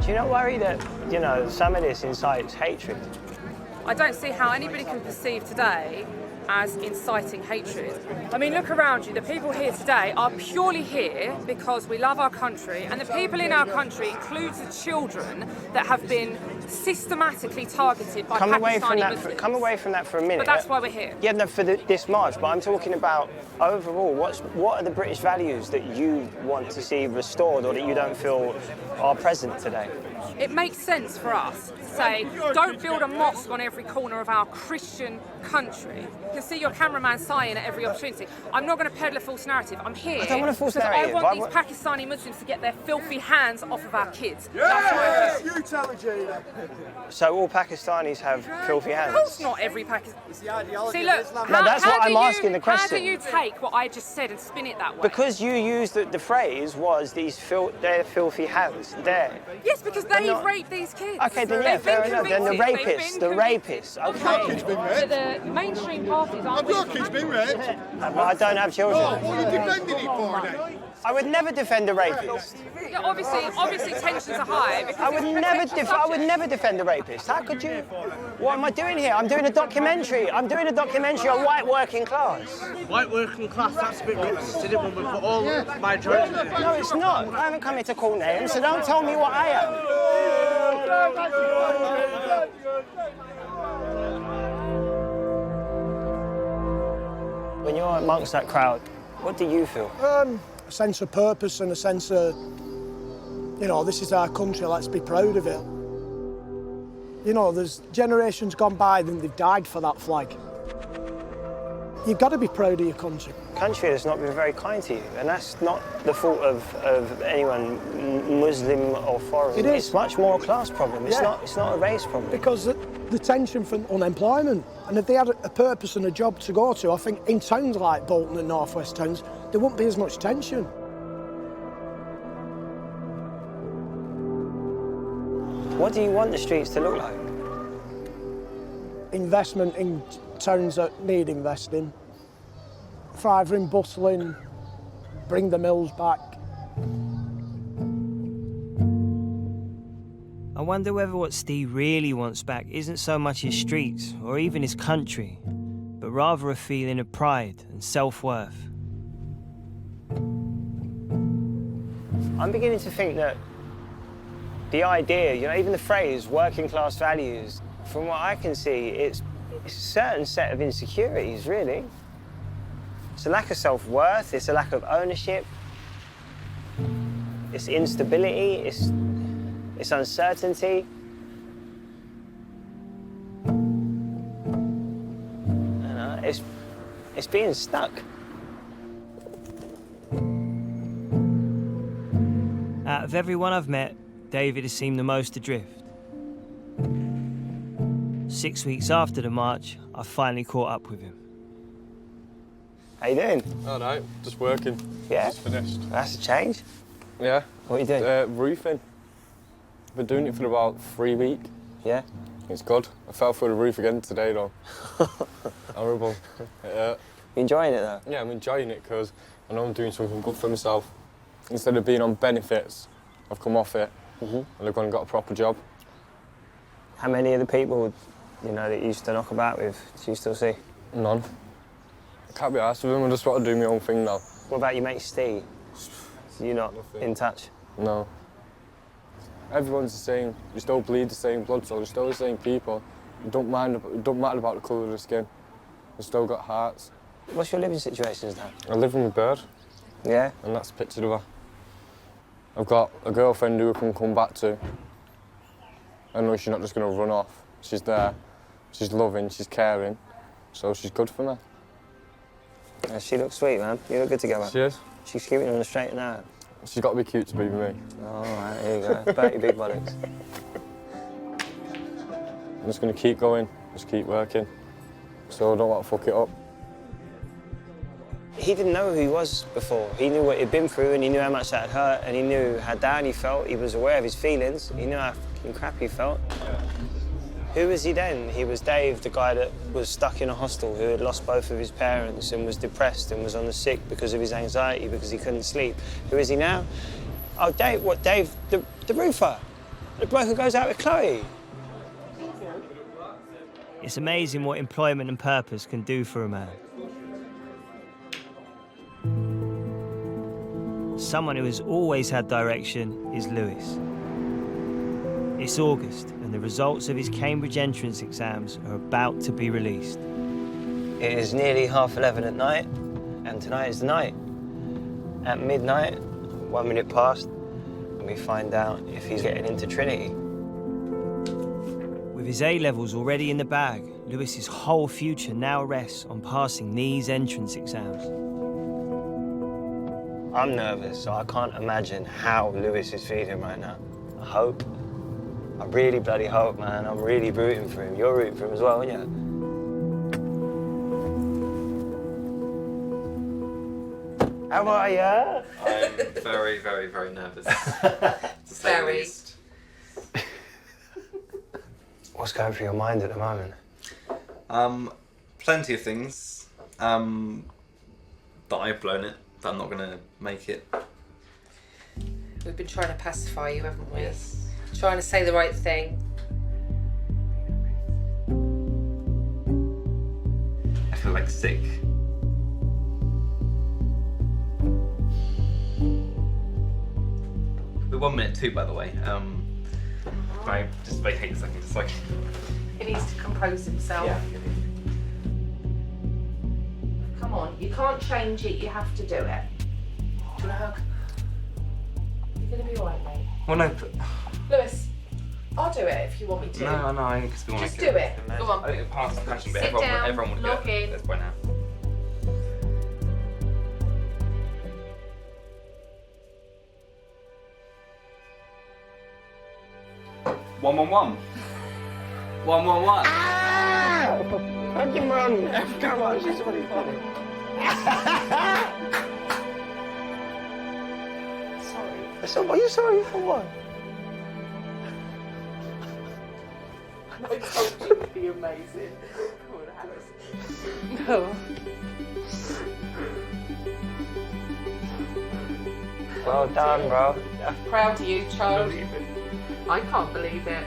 Do you not worry that, you know, some of this incites hatred? I don't see how anybody can perceive today as inciting hatred. I mean, look around you. The people here today are purely here because we love our country, and the people in our country includes the children that have been systematically targeted by Pakistani Muslims. Come away from that for a minute. But that's why we're here. Yeah, no, for this march, but I'm talking about overall, what are the British values that you want to see restored or that you don't feel are present today? It makes sense for us to say, don't build a mosque on every corner of our Christian country, can see your cameraman sighing at every opportunity. I'm not going to peddle a false narrative. I'm here I don't want a false because narrative. I want these Pakistani Muslims to get their filthy hands off of our kids. That's why You tell it, Gina. So all Pakistanis have filthy hands? Of course not every Pakistan. It's the ideology. See, look, No, that's what I'm asking the How question. do you take what I just said and spin it that way? Because you used the phrase was their filthy hands. There. Yes, because they've raped these kids. Okay, then yeah, They've been fair enough. Then the convicted. They've rapists, been the rapists. Okay. Your kid's been raped. But the mainstream parties aren't. Your kid's been raped. But I don't have children. Oh, what are you defending it for then? I would never defend a rapist. Yeah, obviously tensions are high. Because I would never defend a rapist. How could you? What am I doing here? I'm doing a documentary. I'm doing a documentary on white working class. White working class, that's a bit racist, isn't it, when we've got all majority? No, it's not. I haven't come here to call names, so don't tell me what I am. When you're amongst that crowd, what do you feel? A sense of purpose and a sense of, you know, this is our country, let's be proud of it. You know, there's generations gone by and they've died for that flag. You've got to be proud of your country. Country has not been very kind to you, and that's not the fault of anyone, Muslim or foreign. It is. It's much more a class problem. It's Yeah. not a race problem. Because the tension from unemployment, and if they had a purpose and a job to go to, I think in towns like Bolton and North West towns, there wouldn't be as much tension. What do you want the streets to look like? Investment in towns that need investing, thriving, bustling, bring the mills back. I wonder whether what Steve really wants back isn't so much his streets or even his country, but rather a feeling of pride and self-worth. I'm beginning to think that the idea, you know, even the phrase working class values, from what I can see, it's a certain set of insecurities, really. It's a lack of self-worth, it's a lack of ownership, it's instability, it's uncertainty. You know, it's being stuck. Out of everyone I've met, David has seemed the most adrift. 6 weeks after the march, I finally caught up with him. How you doing? All right, just working. Yeah? Just finished. That's a change. Yeah. What are you doing? Roofing. I've been doing it for about 3 weeks. Yeah? It's good. I fell through the roof again today, though. Horrible. Yeah. You enjoying it, though? Yeah, I'm enjoying it because I know I'm doing something good for myself. Instead of being on benefits, I've come off it and I've gone and got a proper job. How many of the people, you know, that you used to knock about with, do you still see? None. I can't be arsed with them, I just want to do my own thing now. What about your mate Steve? You're not in touch? No. Everyone's the same. You still bleed the same blood, so you're still the same people. It don't matter about the colour of the skin. We've still got hearts. What's your living situations now? I live with my bird. Yeah? And that's pictured of her. I've got a girlfriend who I can come back to. I know she's not just going to run off. She's there. She's loving, she's caring. So she's good for me. Yeah, she looks sweet, man. You look good together. She is. She's keeping on the straight and narrow. She's got to be cute to be with me. Oh, all right, here you go. About your big bollocks. I'm just going to keep going, just keep working. So I don't want to fuck it up. He didn't know who he was before. He knew what he'd been through and he knew how much that had hurt and he knew how down he felt. He was aware of his feelings. He knew how fucking crap he felt. Who was he then? He was Dave, the guy that was stuck in a hostel, who had lost both of his parents and was depressed and was on the sick because of his anxiety, because he couldn't sleep. Who is he now? Oh, Dave, what, Dave, the roofer? The bloke who goes out with Chloe? It's amazing what employment and purpose can do for a man. Someone who has always had direction is Lewis. It's August, and the results of his Cambridge entrance exams are about to be released. It is nearly 11:30 at night, and tonight is the night. At midnight, 1 minute past, and we find out if he's getting into Trinity. With With his A-levels already in the bag, Lewis's whole future now rests on passing these entrance exams. I'm nervous, so I can't imagine how Lewis is feeling right now. I hope. I really bloody hope, man. I'm really rooting for him. You're rooting for him as well, aren't you? How are you? I'm very, very, very nervous. To say the least. What's going through your mind at the moment? Plenty of things. That I've blown it, that I'm not going to make it. We've been trying to pacify you, haven't we? Yes. Trying to say the right thing. I feel like sick. We're 1 minute too, by the way. I just vacate a second, just like. He needs to compose himself. Yeah. Come on, you can't change it, you have to do it. Do you want a hug? You're going to be alright, mate. Well, no, but. Lewis, I'll do it if you want me to. No, because we want Just to do it. Go on. I think the past passion, but Sit down, everyone would log do it in. at this point now. One. 111. Ah! Fucking run! Come on, she's really funny. Sorry. So, are you sorry for what? I told you it'd be amazing. Come on, Alice. No. Well done, bro. Proud of you, child. I can't believe it.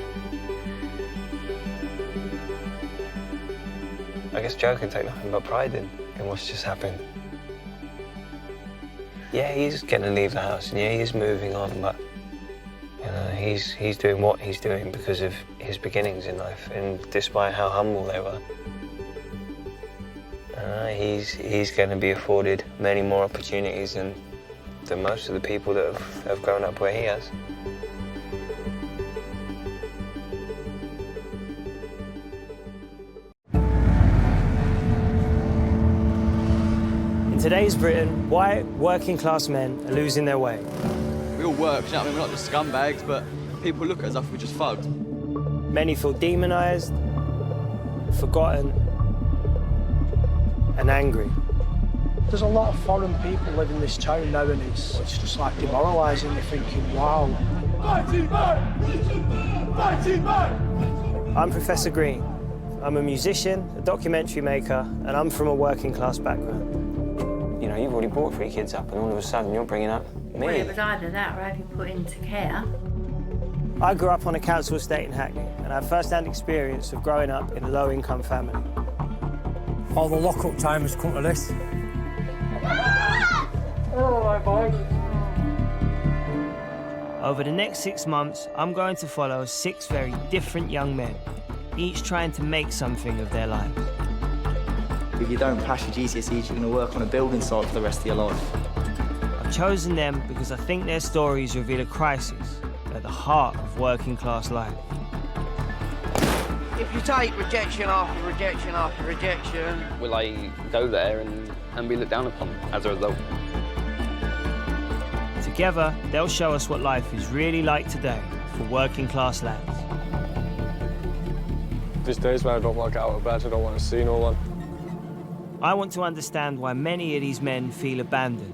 I guess Joe can take nothing but pride in what's just happened. Yeah, he's going to leave the house, and yeah, he's moving on, but you know, he's doing what he's doing because of his beginnings in life, and despite how humble they were, he's going to be afforded many more opportunities than most of the people that have grown up where he has. In today's Britain, white, working-class men are losing their way. We all work, you know what I mean? We're not just scumbags, but people look at us as if we're just thugs. Many feel demonised, forgotten, and angry. There's a lot of foreign people living in this town now, and it's just like demoralising. You're thinking, wow. Fighting back! Fighting back! I'm Professor Green. I'm a musician, a documentary maker, and I'm from a working-class background. You know, you've already brought 3 kids up, and all of a sudden you're bringing up me. Well, it was either that or have you put into care. I grew up on a council estate in Hackney, and I have first-hand experience of growing up in a low-income family. All the lock-up time has come to this. Oh, my boy. Over the next 6 months, I'm going to follow 6 very different young men, each trying to make something of their lives. If you don't pass your GCSEs, you're going to work on a building site for the rest of your life. I've chosen them because I think their stories reveal a crisis at the heart of working-class life. If you take rejection after rejection after rejection... Will I go there and be looked down upon as a result? Together, they'll show us what life is really like today for working-class lads. There's days when I don't want to get out of bed, I don't want to see no one. I want to understand why many of these men feel abandoned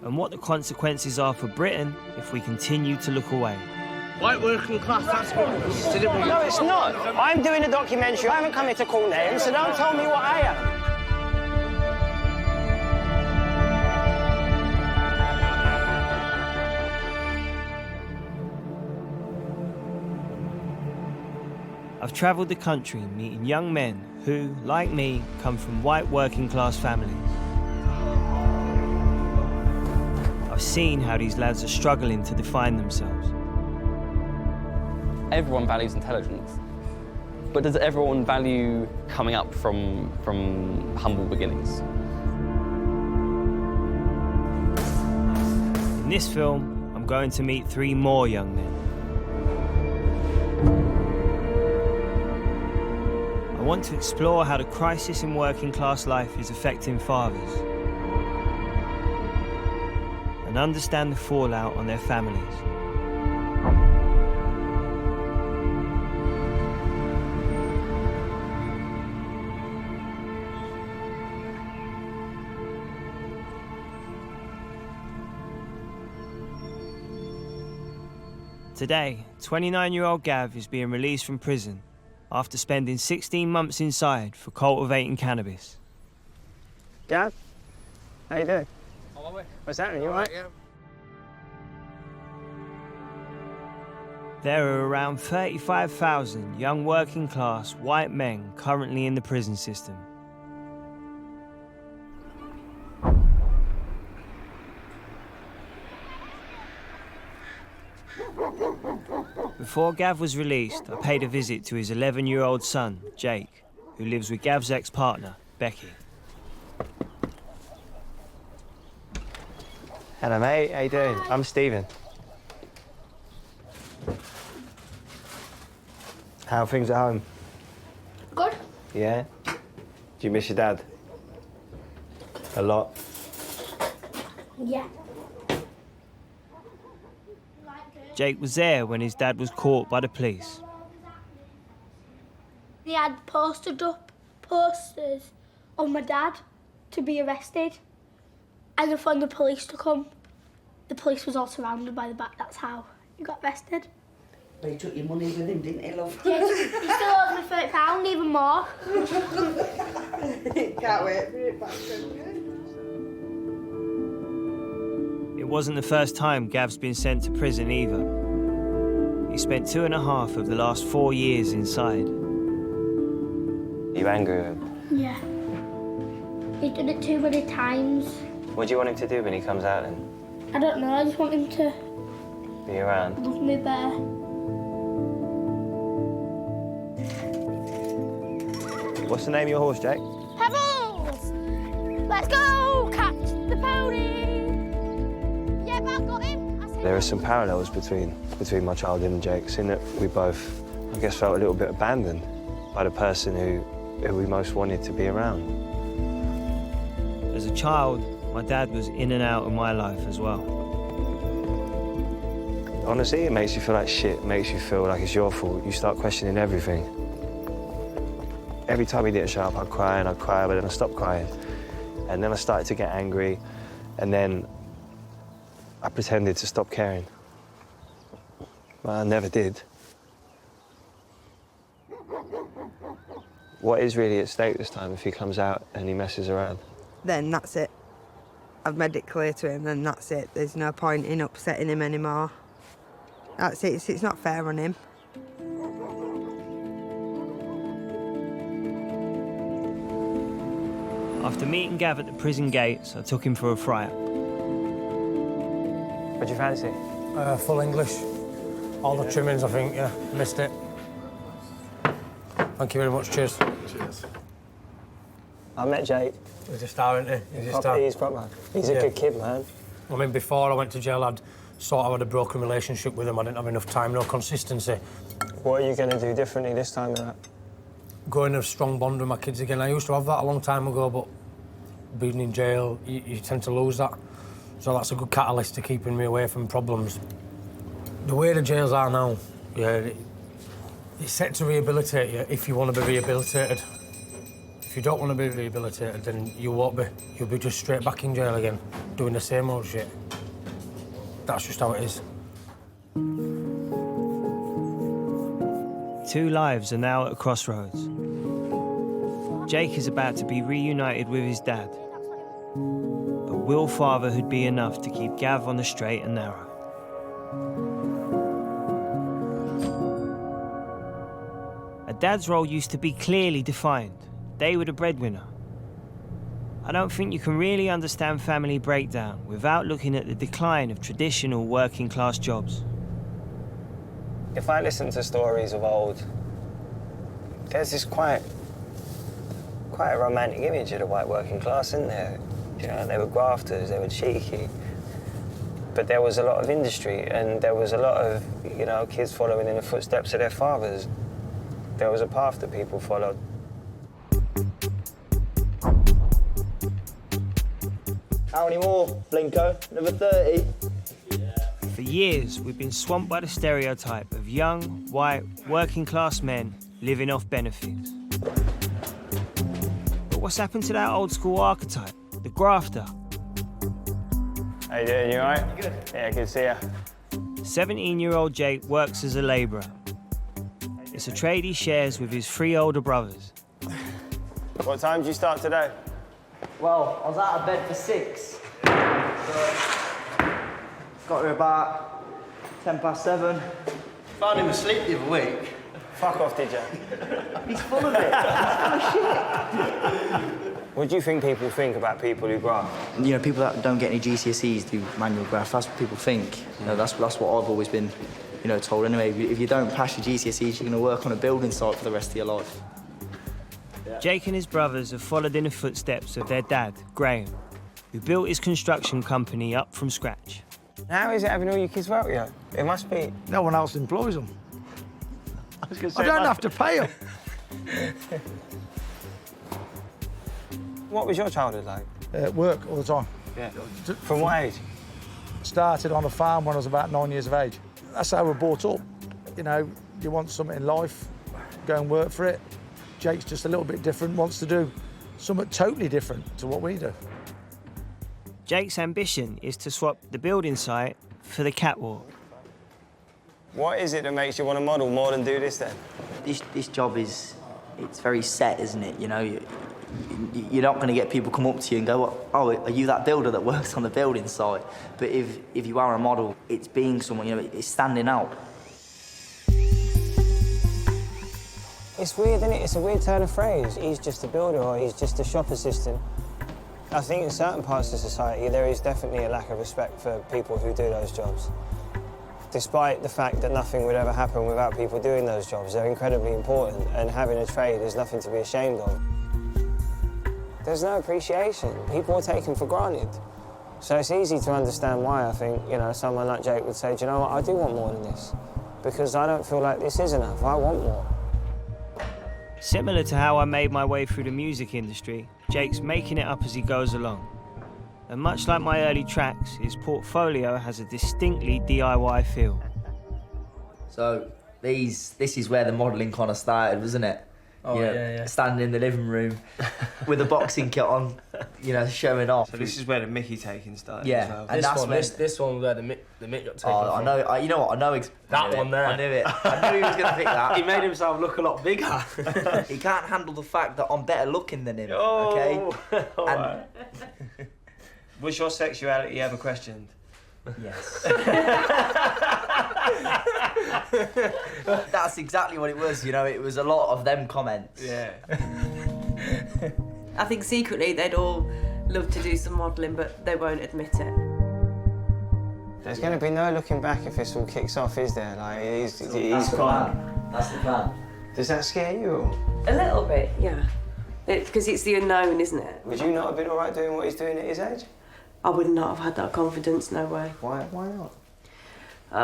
and what the consequences are for Britain if we continue to look away. White working class, that's what it is. No, it's not. I'm doing a documentary. I haven't come here to call names, so don't tell me what I am. I've travelled the country meeting young men who, like me, come from white working-class families. I've seen how these lads are struggling to define themselves. Everyone values intelligence, but does everyone value coming up from humble beginnings? In this film, I'm going to meet 3 more young men. want to explore how the crisis in working class life is affecting fathers and understand the fallout on their families. Today, 29-year-old Gav is being released from prison after spending 16 months inside for cultivating cannabis. Gav, how you doing? What's happening, you all right? There are around 35,000 young working-class white men currently in the prison system. Before Gav was released, I paid a visit to his 11-year-old son, Jake, who lives with Gav's ex-partner, Becky. Hello, mate. How you doing? I'm Stephen. How are things at home? Good. Yeah? Do you miss your dad? A lot? Yeah. Jake was there when his dad was caught by the police. They had posted up posters on my dad to be arrested. And for the police to come. The police was all surrounded by the back. That's how he got arrested. But he took your money with him, didn't he, love? Yeah, he still owes me £30, even more. Can't wait for it back then. It wasn't the first time Gav's been sent to prison either. He spent 2.5 of the last 4 years inside. Are you angry with him? Yeah. He's done it too many times. What do you want him to do when he comes out then? I don't know, I just want him to Be around? love me better. What's the name of your horse, Jake? Pebbles! Let's go! Catch the pony! Yeah, but I got him. There are some parallels between my childhood and Jake's in that we both, I guess, felt a little bit abandoned by the person who we most wanted to be around. As a child, my dad was in and out of my life as well. Honestly, it makes you feel like shit. It makes you feel like it's your fault. You start questioning everything. Every time he didn't show up, I'd cry, but then I stopped crying. And then I started to get angry, and then I pretended to stop caring. But I never did. What is really at stake this time if he comes out and he messes around? Then that's it. I've made it clear to him, then that's it. There's no point in upsetting him anymore. That's it, it's not fair on him. After meeting Gav at the prison gates, I took him for a fry-up. What'd you fancy? Full English. All the trimmings, I think, yeah. Missed it. Thank you very much, cheers. Cheers. I met Jake. He's a star, isn't he? He's a star. He's proper. He's a good kid, man. I mean, before I went to jail, I'd sort of had a broken relationship with him. I didn't have enough time, no consistency. What are you going to do differently this time with that? Go in a strong bond with my kids again. I used to have that a long time ago, but being in jail, you tend to lose that. So that's a good catalyst to keeping me away from problems. The way the jails are now, yeah, it's set to rehabilitate you if you want to be rehabilitated. If you don't want to be rehabilitated, then you won't be. You'll be just straight back in jail again, doing the same old shit. That's just how it is. 2 lives are now at a crossroads. Jake is about to be reunited with his dad. But will fatherhood be enough to keep Gav on the straight and narrow? A dad's role used to be clearly defined. They were the breadwinner. I don't think you can really understand family breakdown without looking at the decline of traditional working-class jobs. If I listen to stories of old, there's this quite a romantic image of the white working class, isn't there? You know, they were grafters, they were cheeky. But there was a lot of industry, and there was a lot of, you know, kids following in the footsteps of their fathers. There was a path that people followed. How many more, Blinko? Another 30? For years, we've been swamped by the stereotype of young, white, working-class men living off benefits. But what's happened to that old-school archetype, the grafter? How you doing, you all right? Good. Yeah, good to see ya. 17-year-old Jake works as a labourer. It's a trade he shares with his 3 older brothers. What time did you start today? Well, I was out of bed for 6. Got here about 7:10. Found him asleep the other week. Fuck off, did you? He's full of it. He's full of shit. What do you think people think about people who graft? You know, people that don't get any GCSEs do manual graft. That's what people think. You know, that's what I've always been, you know, told. Anyway, if you don't pass your GCSEs, you're going to work on a building site for the rest of your life. Jake and his brothers have followed in the footsteps of their dad, Graham, who built his construction company up from scratch. How is it having all your kids work, yeah? It must be... No one else employs them. I don't have to pay them. What was your childhood like? Work all the time. Yeah. From what age? Started on a farm when I was about 9 years of age. That's how we're brought up. You know, you want something in life, go and work for it. Jake's just a little bit different, wants to do something totally different to what we do. Jake's ambition is to swap the building site for the catwalk. What is it that makes you want to model more than do this then? This job it's very set, isn't it? You know, you're not going to get people come up to you and go, oh, are you that builder that works on the building site? But if you are a model, it's being someone, you know, it's standing out. It's weird, isn't it? It's a weird turn of phrase. He's just a builder or he's just a shop assistant. I think in certain parts of society there is definitely a lack of respect for people who do those jobs. Despite the fact that nothing would ever happen without people doing those jobs, they're incredibly important, and having a trade is nothing to be ashamed of. There's no appreciation. People are taken for granted. So it's easy to understand why I think, you know, someone like Jake would say, do you know what, I do want more than this, because I don't feel like this is enough, I want more. Similar to how I made my way through the music industry, Jake's making it up as he goes along. And much like my early tracks, his portfolio has a distinctly DIY feel. So this is where the modelling kind of started, wasn't it? Oh, you know, yeah. Standing in the living room with a boxing kit on, you know, showing off. So this is where the Mickey taking started Yeah, as well. and that's when... This one where the Mick got taken Oh, I from. know, you know what, I know... That one there. I knew it. I knew he was going to pick that. He made himself look a lot bigger. He can't handle the fact that I'm better looking than him, Oh, okay? right. Was your sexuality ever questioned? Yes. That's exactly what it was, you know, it was a lot of them comments. Yeah. I think secretly they'd all love to do some modelling, but they won't admit it. There's going to be no looking back if this all kicks off, is there? Like, he's That's the gone. plan. That's the plan. Does that scare you? Or? A little bit, yeah. Because it's the unknown, isn't it? Would you not have been all right doing what he's doing at his age? I would not have had that confidence, no way. Why not?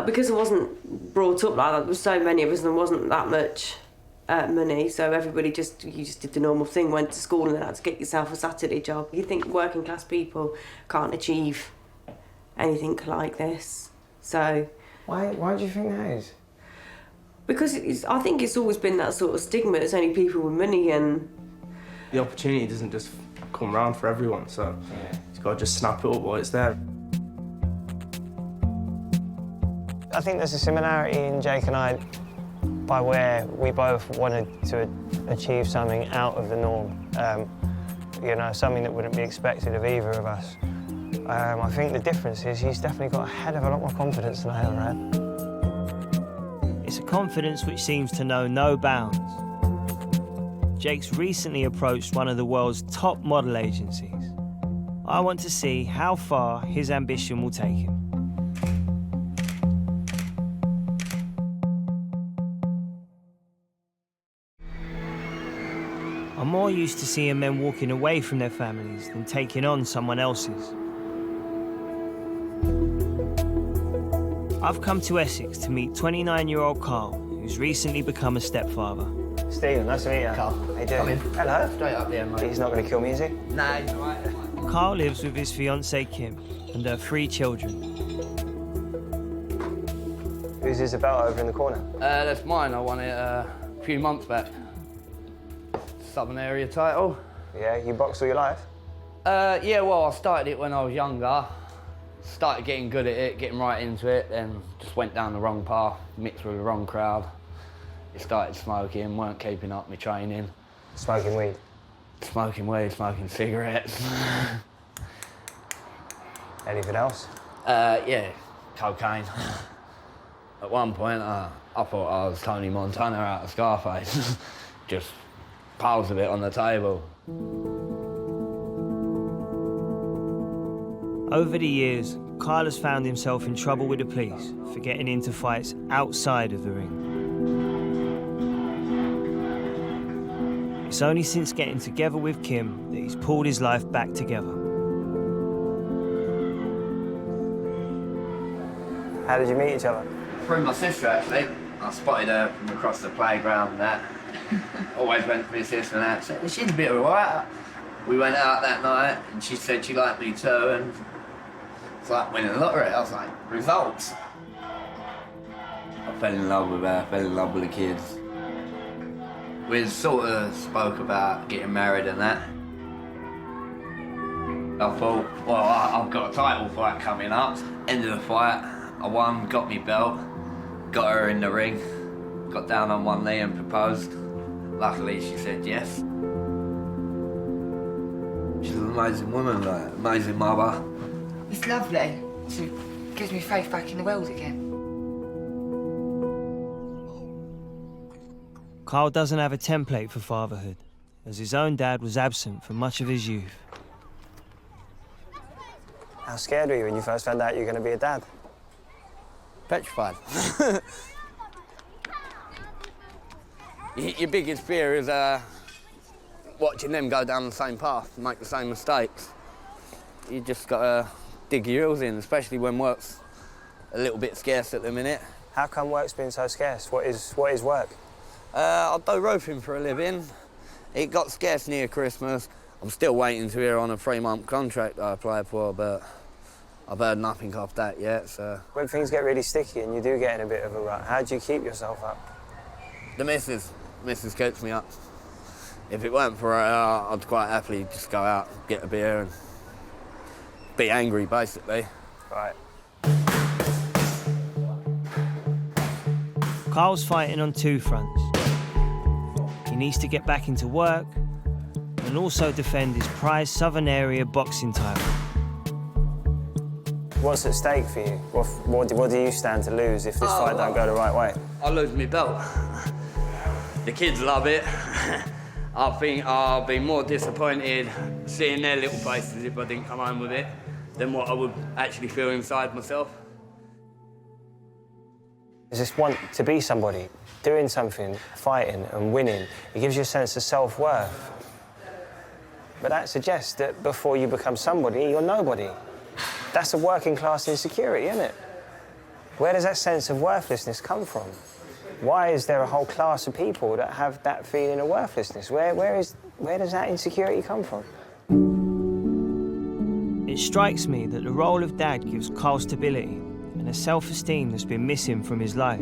Because I wasn't brought up like that. There were so many of us and there wasn't that much money, so everybody you just did the normal thing, went to school and then had to get yourself a Saturday job. You think working class people can't achieve anything like this, so... Why do you think that is? Because I think it's always been that sort of stigma. It's only people with money and... The opportunity doesn't just come round for everyone, so you've got to just snap it up while it's there. I think there's a similarity in Jake and I by where we both wanted to achieve something out of the norm. You know, something that wouldn't be expected of either of us. I think the difference is he's definitely got a hell of a lot more confidence than I ever had. It's a confidence which seems to know no bounds. Jake's recently approached one of the world's top model agencies. I want to see how far his ambition will take him. I'm more used to seeing men walking away from their families than taking on someone else's. I've come to Essex to meet 29-year-old Carl, who's recently become a stepfather. Stephen, nice to meet you. Carl. How you doing? Come in. Hello. Straight up there, mate. He's not going to kill me, is he? Nah, he's all right. Carl lives with his fiancée Kim and their 3 children. Whose is the belt over in the corner? That's mine. I won it a few months back. Southern area title. Yeah, you boxed all your life? Yeah, well, I started it when I was younger. Started getting good at it, getting right into it, then just went down the wrong path, mixed with the wrong crowd. Started smoking, weren't keeping up my training. Smoking weed? Smoking weed, smoking cigarettes. Anything else? Yeah, cocaine. At one point, I thought I was Tony Montana out of Scarface. Just piles of it on the table. Over the years, Kyle has found himself in trouble with the police for getting into fights outside of the ring. It's only since getting together with Kim that he's pulled his life back together. How did you meet each other? Through my sister, actually. I spotted her from across the playground and that. Always went for my sister and that. So she's a bit alright. We went out that night and she said she liked me too, and it's like winning the lottery. I was like, results. I fell in love with her, fell in love with the kids. We sort of spoke about getting married and that. I thought, well, I've got a title fight coming up. End of the fight, I won, got me belt, got her in the ring, got down on one knee and proposed. Luckily, she said yes. She's an amazing woman, like, amazing mother. It's lovely. It gives me faith back in the world again. Kyle doesn't have a template for fatherhood, as his own dad was absent for much of his youth. How scared were you when you first found out you were going to be a dad? Petrified. Your biggest fear is watching them go down the same path, make the same mistakes. You just got to dig your heels in, especially when work's a little bit scarce at the minute. How come work's been so scarce? What is work? I do roofing for a living. It got scarce near Christmas. I'm still waiting to hear on a 3-month contract I applied for, but I've heard nothing off that yet, so... When things get really sticky and you do get in a bit of a rut, how do you keep yourself up? The missus keeps me up. If it weren't for her, I'd quite happily just go out, get a beer and be angry, basically. Right. Kyle's fighting on 2 fronts. He needs to get back into work and also defend his prized Southern area boxing title. What's at stake for you? What do you stand to lose if this fight don't go the right way? I lose my belt. The kids love it. I think I'll be more disappointed seeing their little faces if I didn't come home with it than what I would actually feel inside myself. There's this want to be somebody, doing something, fighting and winning. It gives you a sense of self-worth. But that suggests that before you become somebody, you're nobody. That's a working class insecurity, isn't it? Where does that sense of worthlessness come from? Why is there a whole class of people that have that feeling of worthlessness? Where does that insecurity come from? It strikes me that the role of dad gives Kyle stability and a self-esteem that's been missing from his life.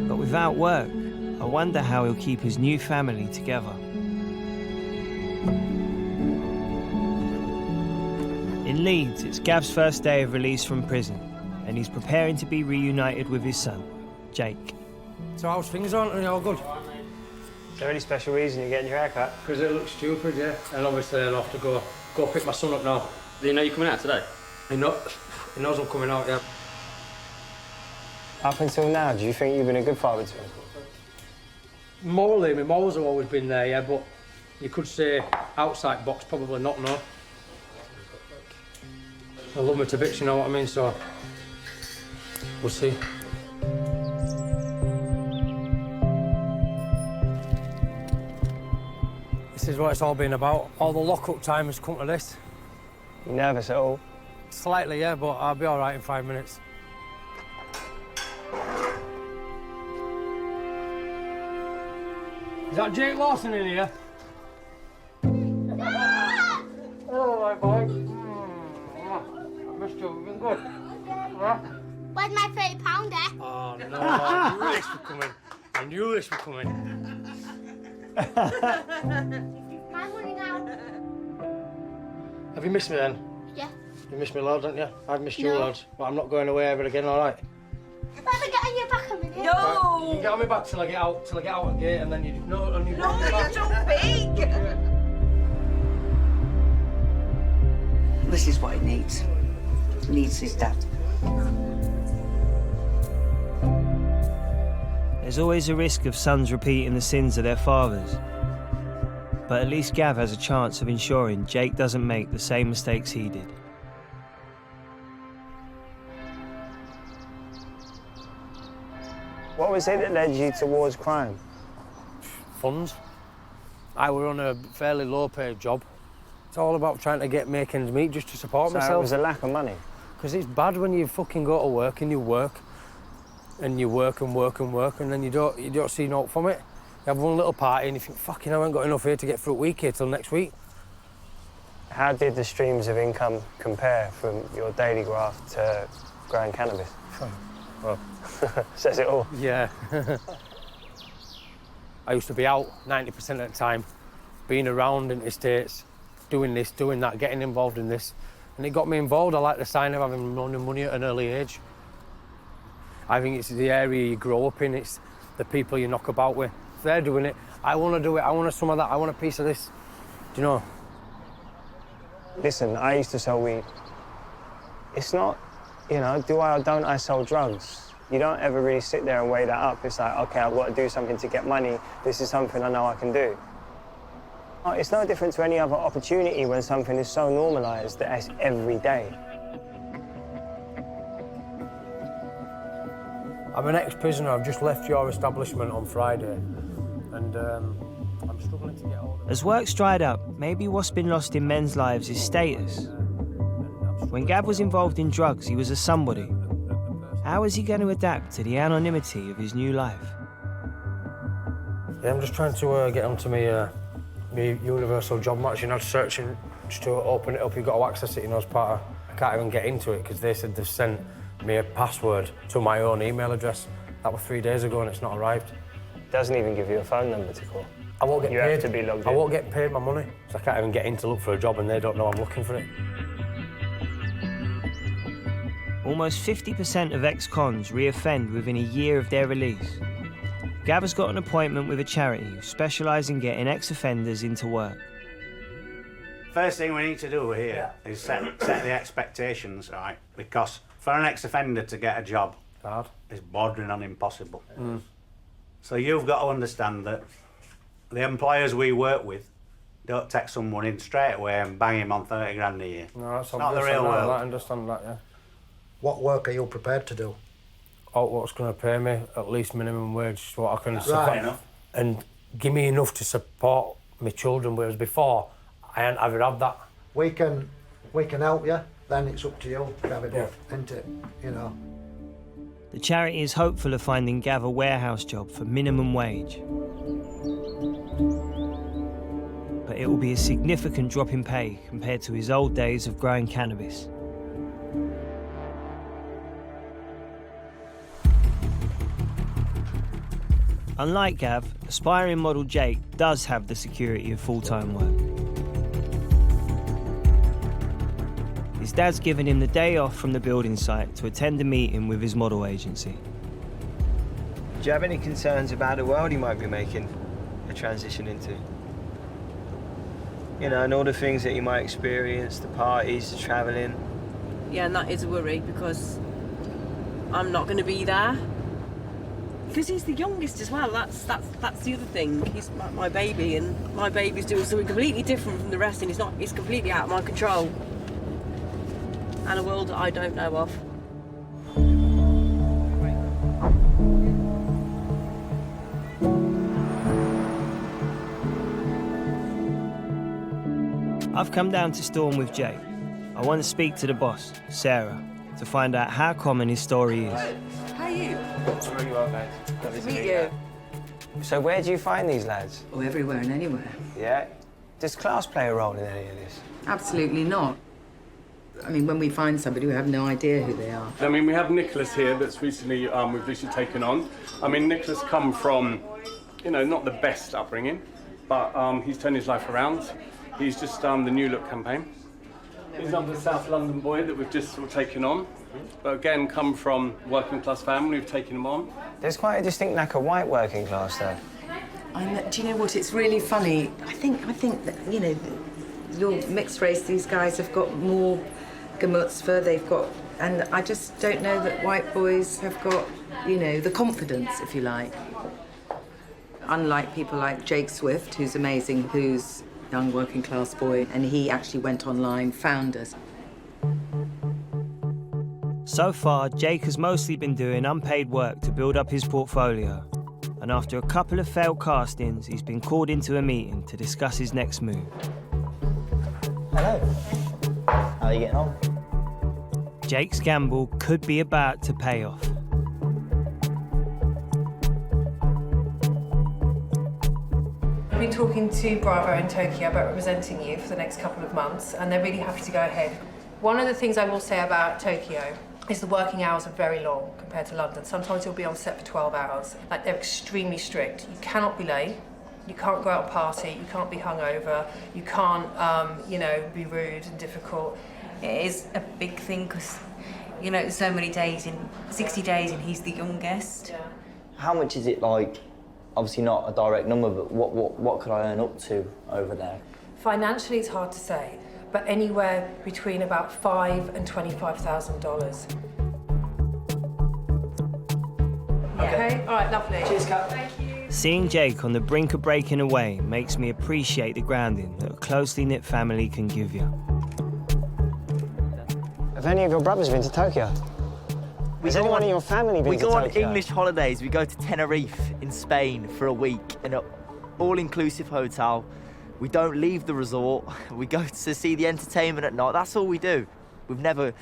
But without work, I wonder how he'll keep his new family together. In Leeds, it's Gav's first day of release from prison, and he's preparing to be reunited with his son, Jake. So how's things on? Are you all good? Is there any special reason you're getting your hair cut? Because it looks stupid, yeah. And obviously I'll have to go pick my son up now. Do you know you're coming out today? He knows I'm coming out, yeah. Up until now, do you think you've been a good father to him? Morally, my morals have always been there, yeah, but you could say outside box, probably not, no. I love my to bits, you know what I mean, so we'll see. This is what it's all been about. All the lock-up time has come to this. You nervous at all? Slightly, yeah, but I'll be all right in 5 minutes. Is that Jake Lawson in here? Oh, my boy. I missed you. You've been good. Yeah? Where's my £30? Oh, no. I knew this was coming. I knew this was coming. My money now. Have you missed me then? Yeah. You missed me loads, haven't you? I've missed you No. loads. But I'm not going away ever again, all right? Let me get on your back a minute. Right, you can get on my back till I get out the gate, and then you no, and you. No, you're too big. This is what it needs. It needs his dad. There's always a risk of sons repeating the sins of their fathers. But at least Gav has a chance of ensuring Jake doesn't make the same mistakes he did. What was it that led you towards crime? Funds. I were on a fairly low-paid job. It's all about trying to make ends meet just to support So myself. it was a lack of money? Because it's bad when you fucking go to work and you work, and you work and work and work, and then you don't see no from it. You have one little party and you think, fucking, I haven't got enough here to get through a week here till next week. How did the streams of income compare from your daily graft to growing cannabis? Well, says it all. Yeah. I used to be out 90% of the time, being around in the States, doing this, doing that, getting involved in this. And it got me involved. I like the sign of having money at an early age. I think it's the area you grow up in, it's the people you knock about with. If they're doing it, I want to do it, I want some of that, I want a piece of this. Do you know? Listen, I used to sell weed. It's not, you know, do I or don't I sell drugs? You don't ever really sit there and weigh that up. It's like, okay, I've got to do something to get money. This is something I know I can do. It's no different to any other opportunity when something is so normalised that it's every day. I'm an ex-prisoner. I've just left your establishment on Friday, and I'm struggling to get hold of it. As work's dried up, maybe what's been lost in men's lives is status. When Gav was involved in drugs, he was a somebody. How is he going to adapt to the anonymity of his new life? Yeah, I'm just trying to get onto my universal job match. You know, searching just to open it up. You've got to access it, you know, as part of... I can't even get into it because they said they've sent me a password to my own email address. That was 3 days ago and it's not arrived. Doesn't even give you a phone number to call. I won't get paid. You have to be logged in. I won't get paid my money, so I can't even get in to look for a job and they don't know I'm looking for it. Almost 50% of ex-cons re-offend within a year of their release. Gav has got an appointment with a charity who specialise in getting ex-offenders into work. First thing we need to do here is set the expectations, right? Because for an ex-offender to get a job is bordering on impossible. Mm. So you've got to understand that the employers we work with don't take someone in straight away and bang him on 30 grand a year. No, that's It's not the obvious. real world. I understand that, yeah. What work are you prepared to do? Oh, what's going to pay me at least minimum wage, so what I can Right. support, Enough. and give me enough to support my children. Whereas before, I hadn't ever had that. We can help you. Then it's up to you to have it done, isn't it? You know. The charity is hopeful of finding Gav a warehouse job for minimum wage. But it will be a significant drop in pay compared to his old days of growing cannabis. Unlike Gav, aspiring model Jake does have the security of full-time work. His dad's given him the day off from the building site to attend a meeting with his model agency. Do you have any concerns about the world you might be making a transition into? You know, and all the things that you might experience, the parties, the travelling. Yeah, and that is a worry because I'm not going to be there. Because he's the youngest as well. That's the other thing. He's my baby, and my baby's doing something completely different from the rest, and it's completely out of my control. And a world that I don't know of. I've come down to Storm with Jake. I want to speak to the boss, Sarah, to find out how common his story is. How are you? That's where you are, mate. Good to meet you. So where do you find these lads? Oh, everywhere and anywhere. Yeah? Does class play a role in any of this? Absolutely not. I mean, when we find somebody, we have no idea who they are. I mean, we have Nicholas here that's recently, we've recently taken on. I mean, Nicholas come from, you know, not the best upbringing, but he's turned his life around. He's just done the New Look campaign. He's another South London boy that we've just sort of taken on. But again, come from working class family, we've taken him on. There's quite a distinct lack of white working class though. Do you know what? It's really funny. I think that, you know, your mixed race, these guys have got more gemutzvah, they've got, and I just don't know that white boys have got, you know, the confidence, if you like. Unlike people like Jake Swift, who's amazing, who's a young working class boy, and he actually went online, found us. So far, Jake has mostly been doing unpaid work to build up his portfolio. And after a couple of failed castings, he's been called into a meeting to discuss his next move. Hello. How are you getting on? Jake's gamble could be about to pay off. I've been talking to Bravo in Tokyo about representing you for the next couple of months, and they're really happy to go ahead. One of the things I will say about Tokyo is the working hours are very long compared to London. Sometimes you'll be on set for 12 hours. Like, they're extremely strict. You cannot be late. You can't go out and party. You can't be hungover. You can't, you know, be rude and difficult. It is a big thing because, you know, so many days, 60 days, and he's the youngest. Yeah. How much is it like? Obviously not a direct number, but what could I earn up to over there? Financially, it's hard to say, but anywhere between about $5,000 and $25,000. Okay. All right, lovely. Cheers, Kat. Thank you. Seeing Jake on the brink of breaking away makes me appreciate the grounding that a closely knit family can give you. Have any of your brothers been to Tokyo? Has anyone in your family been to Tokyo? We go on English holidays. We go to Tenerife in Spain for a week in an all-inclusive hotel. We don't leave the resort. We go to see the entertainment at night. That's all we do. We've never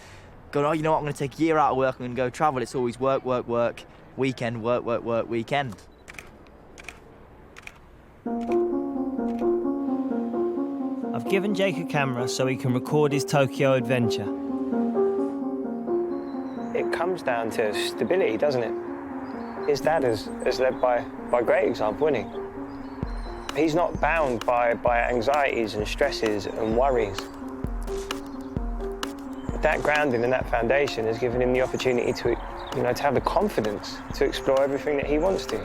gone, oh, you know what, I'm going to take a year out of work, I'm going to go travel. It's always work, work, work, weekend, work, work, work, weekend. I've given Jake a camera so he can record his Tokyo adventure. It comes down to stability, doesn't it? His dad has led by great example, isn't he? He's not bound by anxieties and stresses and worries. That grounding and that foundation has given him the opportunity to, you know, to have the confidence to explore everything that he wants to.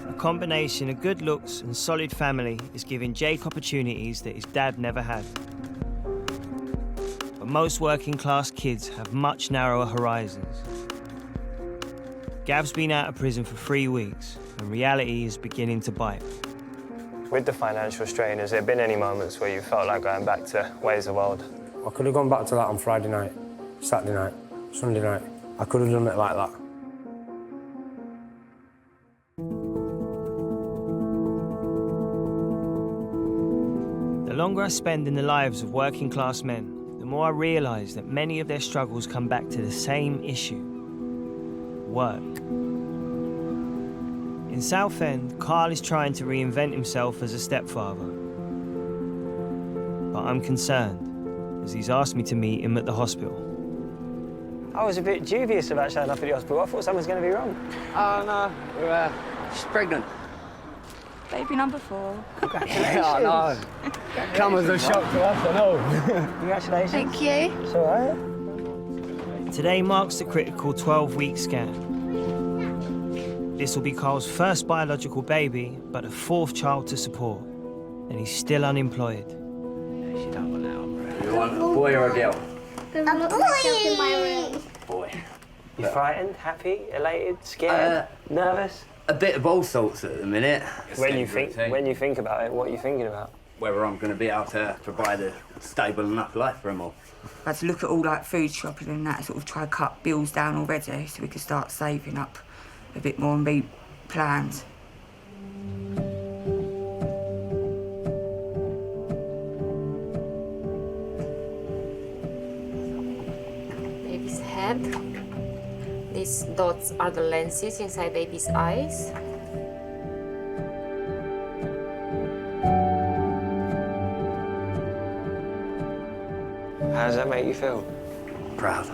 A combination of good looks and solid family is giving Jake opportunities that his dad never had. But most working class kids have much narrower horizons. Gav's been out of prison for 3 weeks, and reality is beginning to bite. With the financial strain, has there been any moments where you felt like going back to ways of old? I could have gone back to that on Friday night, Saturday night, Sunday night. I could have done it like that. The longer I spend in the lives of working class men, the more I realise that many of their struggles come back to the same issue: work. In Southend, Carl is trying to reinvent himself as a stepfather. But I'm concerned, as he's asked me to meet him at the hospital. I was a bit dubious about showing up at the hospital. I thought something was going to be wrong. Oh, no, she's pregnant. Baby number 4. Congratulations. Oh, no. Come as a shock to us, I know. Congratulations. Thank you. It's all right. Today marks the critical 12-week scan. This will be Carl's first biological baby, but a 4th child to support, and he's still unemployed. You want a boy or a girl? A boy! Boy. You frightened, happy, elated, scared, nervous? A bit of all sorts at the minute. When you think about it, what are you thinking about? Whether I'm going to be able to provide a stable enough life for them all. I had to look at all like food shopping and that, sort of try to cut bills down already so we could start saving up a bit more and be planned. Baby's head. These dots are the lenses inside baby's eyes. How does that make you feel? Proud.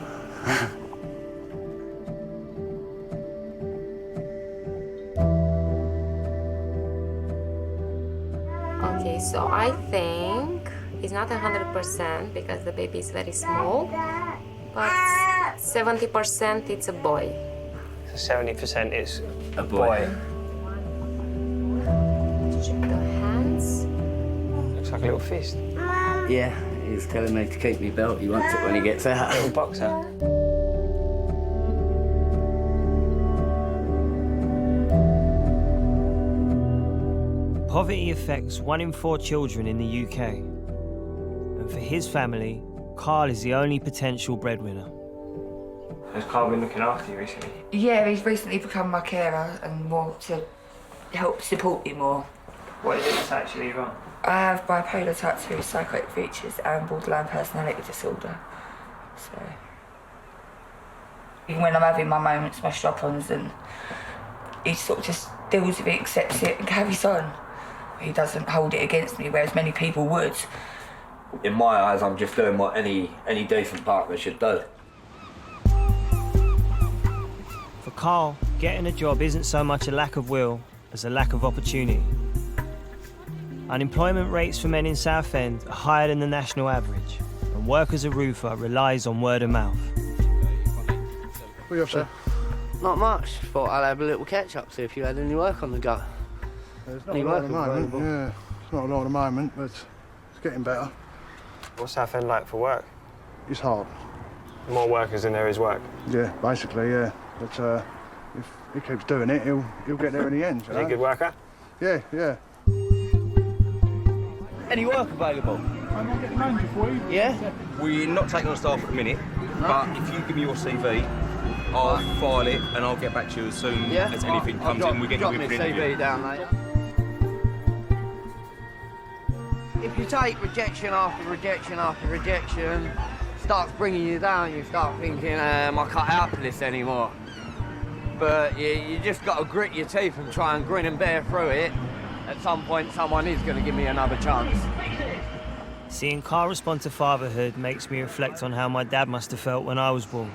Okay, so I think it's not 100% because the baby is very small, but 70% it's a boy. So 70% is A boy. Check the hands. Looks like a little fist. Yeah, he's telling me to keep me belt. He wants it when he gets out. Little boxer. Poverty affects 1 in 4 children in the UK. And for his family, Carl is the only potential breadwinner. Has Carl been looking after you recently? Yeah, he's recently become my carer and more to help support me more. What is it that's actually wrong? I have bipolar type 2 psychotic features and borderline personality disorder. So even when I'm having my moments, my strap-ons, and he sort of just deals with it, accepts it and carries on. He doesn't hold it against me, whereas many people would. In my eyes, I'm just doing what any decent partner should do. For Carl, getting a job isn't so much a lack of will as a lack of opportunity. Unemployment rates for men in Southend are higher than the national average, and work as a roofer relies on word of mouth. What are you up to? Not much. Thought I'd have a little catch-up, see if you had any work on the go. There's not a lot at the moment, yeah. It's not a lot at the moment, but it's getting better. What's Southend like for work? It's hard. More workers than there is work. Yeah, basically, yeah. But if he keeps doing it, he'll get there in the end. Is he a good worker? Yeah, yeah. Any work available? Am I getting manager for you? Yeah? We're not taking on staff at the minute, but if you give me your CV, I'll file it and I'll get back to you as soon as anything comes in. We get you in for an interview. CV down, mate. If you take rejection after rejection after rejection, starts bringing you down, you start thinking, am I cut out for this anymore? But you just got to grit your teeth and try and grin and bear through it. At some point, someone is going to give me another chance. Seeing Carl respond to fatherhood makes me reflect on how my dad must have felt when I was born.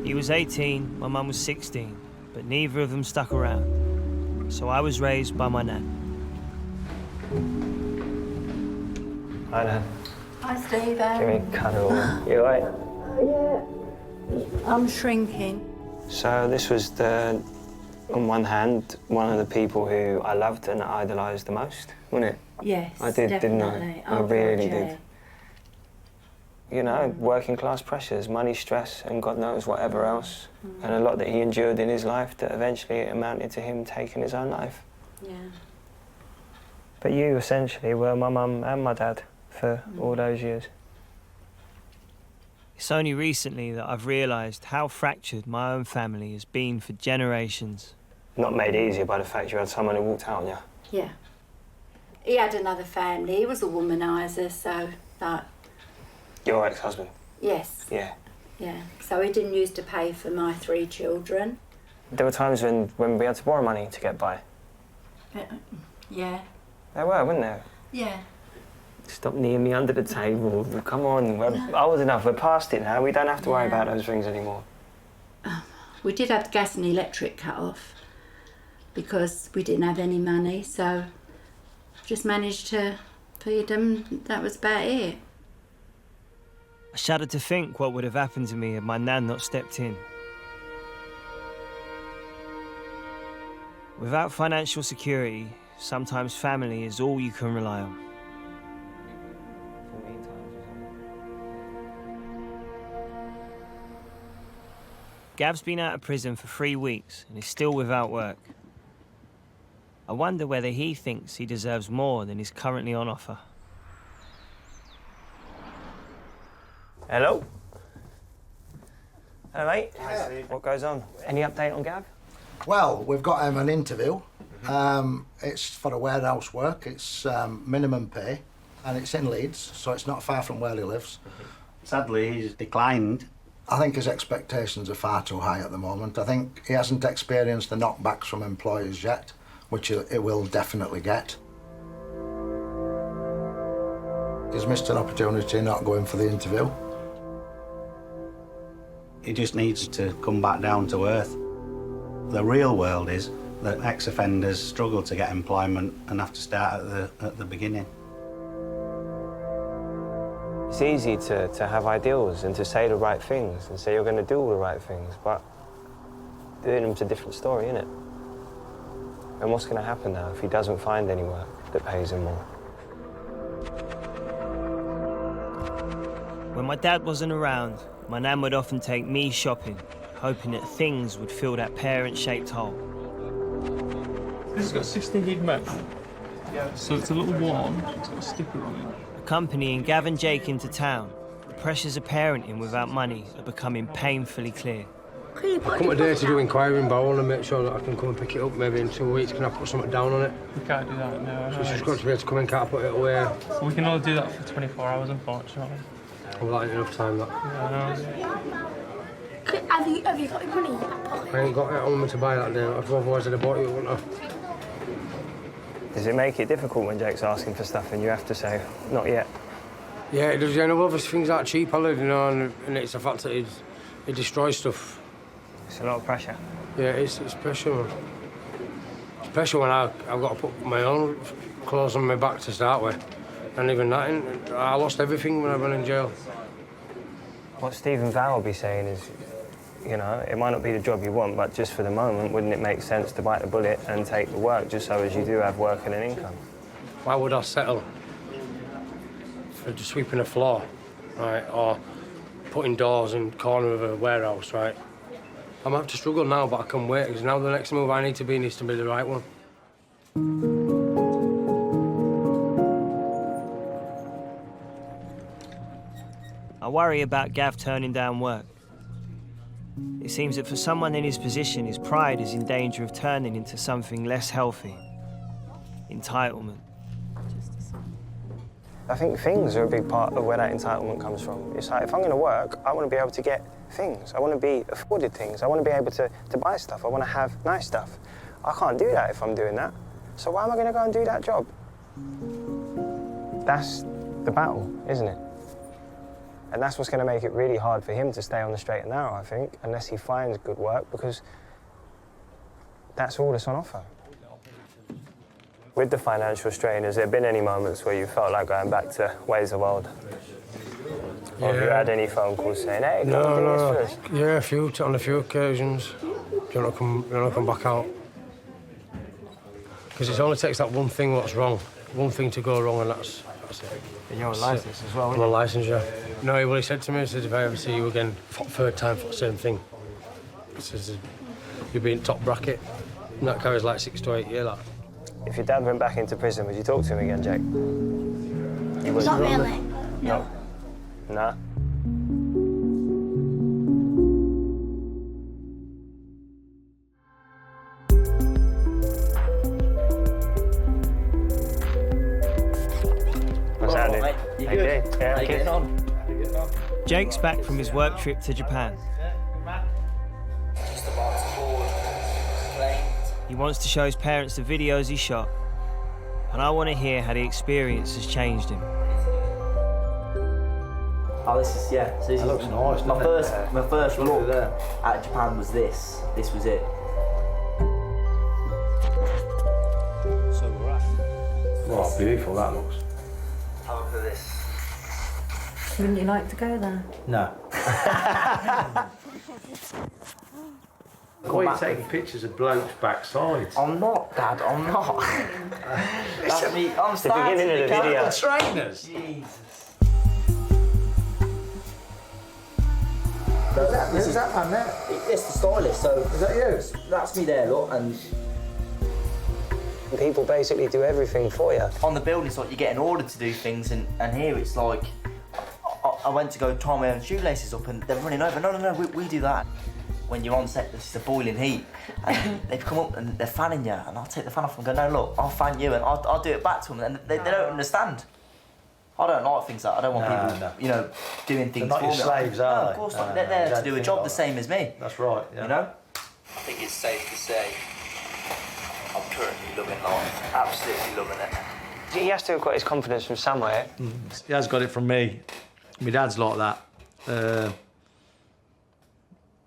He was 18, my mum was 16, but neither of them stuck around. So I was raised by my nan. Hi, Nan. Hi, Stephen. Give me a cuddle. You all right? Yeah. I'm shrinking. So this was on one hand, one of the people who I loved and idolised the most, wasn't it? Yes, I did, definitely. didn't I? I Oh, really God, yeah. did. You know, working class pressures, money, stress, and God knows whatever else. And a lot that he endured in his life that eventually amounted to him taking his own life. Yeah. But you essentially were my mum and my dad for all those years. It's only recently that I've realised how fractured my own family has been for generations. Not made easier by the fact you had someone who walked out on you. Yeah. He had another family. He was a womaniser, so, like, Your ex-husband? yes. Yeah. Yeah. So he didn't used to pay for my 3 children. There were times when we had to borrow money to get by. Yeah. There were, weren't there? Yeah. Stop kneeing me under the table. Come on, we're old enough. We're past it now. We don't have to worry about those things anymore. We did have the gas and electric cut off because we didn't have any money, so just managed to feed them. That was about it. I shudder to think what would have happened to me had my nan not stepped in. Without financial security, sometimes family is all you can rely on. Gav's been out of prison for 3 weeks and is still without work. I wonder whether he thinks he deserves more than is currently on offer. Hello? Hello, mate. What goes on? Any update on Gav? Well, we've got him an interview. It's for the warehouse work. It's minimum pay. And it's in Leeds, so it's not far from where he lives. Sadly, he's declined. I think his expectations are far too high at the moment. I think he hasn't experienced the knockbacks from employers yet, which he will definitely get. He's missed an opportunity not going for the interview. He just needs to come back down to earth. The real world is that ex-offenders struggle to get employment and have to start at the beginning. It's easy to have ideals and to say the right things and say you're going to do all the right things, but doing them's a different story, isn't it? And what's going to happen now if he doesn't find any work that pays him more? When my dad wasn't around, my nan would often take me shopping, hoping that things would fill that parent-shaped hole. This has got 16 gig mesh. So it's a little one, it's got a sticker on it. Accompanying Gav and Jake into town, the pressures of parenting without money are becoming painfully clear. I come today to do inquiring, but I want to make sure that I can come and pick it up maybe in 2 weeks. Can I put something down on it? We can't do that, no. So she's got to be able to come in, can't I put it away? We can only do that for 24 hours, unfortunately. Well, that ain't enough time, that. Yeah, Have you got your money in your back pocket? I ain't got it on me to buy that day. Otherwise I'd have bought it, wouldn't I? Does it make it difficult when Jake's asking for stuff and you have to say, not yet? Yeah, it does. You know, obviously things aren't cheap, are they, you know, and it's the fact that it destroys stuff. It's a lot of pressure. Yeah, it's pressure, man. It's pressure when I've got to put my own clothes on my back to start with. And even that, I lost everything when I went in jail. What Steve and Val will be saying is, you know, it might not be the job you want, but just for the moment, wouldn't it make sense to bite the bullet and take the work just so as you do have work and an income? Why would I settle for just sweeping a floor, right, or putting doors in the corner of a warehouse, right? I'm going to have to struggle now, but I can wait, because now the next move I need to be needs to be the right one. I worry about Gav turning down work. It seems that for someone in his position, his pride is in danger of turning into something less healthy. Entitlement. I think things are a big part of where that entitlement comes from. It's like, if I'm going to work, I want to be able to get things. I want to be afforded things. I want to be able to buy stuff. I want to have nice stuff. I can't do that if I'm doing that. So why am I going to go and do that job? That's the battle, isn't it? And that's what's going to make it really hard for him to stay on the straight and narrow, I think, unless he finds good work, because that's all that's on offer. With the financial strain, has there been any moments where you felt like going back to ways of old? Or have you had any phone calls saying, hey, come and do this for us? Yeah, on a few occasions. Do you want to come back out? Because it only takes that one thing what's wrong, one thing to go wrong, and that's it. And you're on licence as well, I'm on licence, yeah. No, well, he said to me, he said, if I ever see you again, third time for the same thing. He says, you'll be in top bracket. And that carries like 6 to 8 years, like. If your dad went back into prison, would you talk to him again, Jake? You wouldn't? Not really. No. Nah? What's happening? Mate, you good? Okay. Yeah, How you getting on? Jake's back from his work trip to Japan. Just about to board. He wants to show his parents the videos he shot, and I want to hear how the experience has changed him. Oh, this is, yeah. So this That looks nice, my doesn't first, it? my first look at Japan was this. This was it. So we're at. Oh, beautiful that looks. Have a look at this. Wouldn't you like to go there? No. The way you're taking pictures of blokes' backsides. I'm not, Dad. I'm not. That's me. I'm the beginning of the video. Trainers. Jesus. Who's that man there? It's the stylist. So Is that you? that's me there. Look, and People basically do everything for you. on the building site, you're getting ordered to do things, and here it's like I went to go tie my own shoelaces up, and they're running over. No, we do that. When you're on set, this is the boiling heat, and they've come up and they're fanning you, and I'll take the fan off and go, no, look, I'll fan you, and I'll do it back to them, and they don't understand. I don't like things like that. I don't want people, you know, doing things They're not for your me. slaves, are No, they? of course No, not. They're no, there don't to do a think job like the same as me. That's right, yeah. You know? I think it's safe to say I'm currently loving life. Absolutely loving it. He has to have got his confidence from somewhere. He has got it from me. My dad's like that.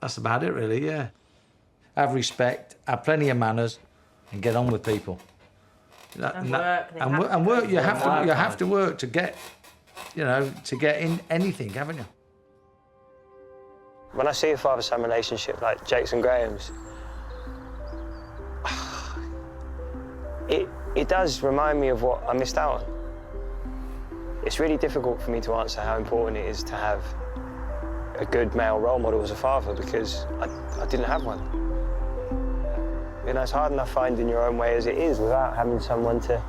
That's about it, really, yeah. Have respect, have plenty of manners, and get on with people. And work. And work. You have to work to get, you know, to get in anything, haven't you? When I see a father-son relationship like Jake's and Graham's, it does remind me of what I missed out on. It's really difficult for me to answer how important it is to have a good male role model as a father because I didn't have one. You know, it's hard enough finding your own way as it is without having someone to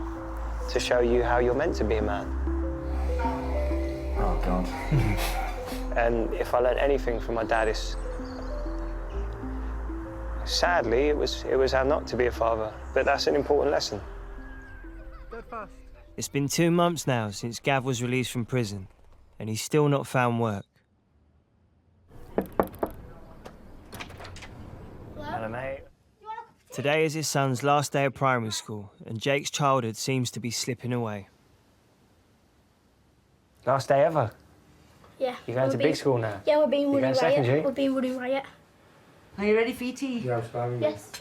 show you how you're meant to be a man. Oh, God. And if I learned anything from my dad, sadly, it was how not to be a father. But that's an important lesson. It's been 2 months now since Gav was released from prison, and he's still not found work. Hello, mate. Today is his son's last day of primary school, and Jake's childhood seems to be slipping away. Last day ever. Yeah. You're going to big school now? Yeah, we're being You're Woody going secondary? Riot. We're being Woody Riot. Are you ready for your tea? Yes.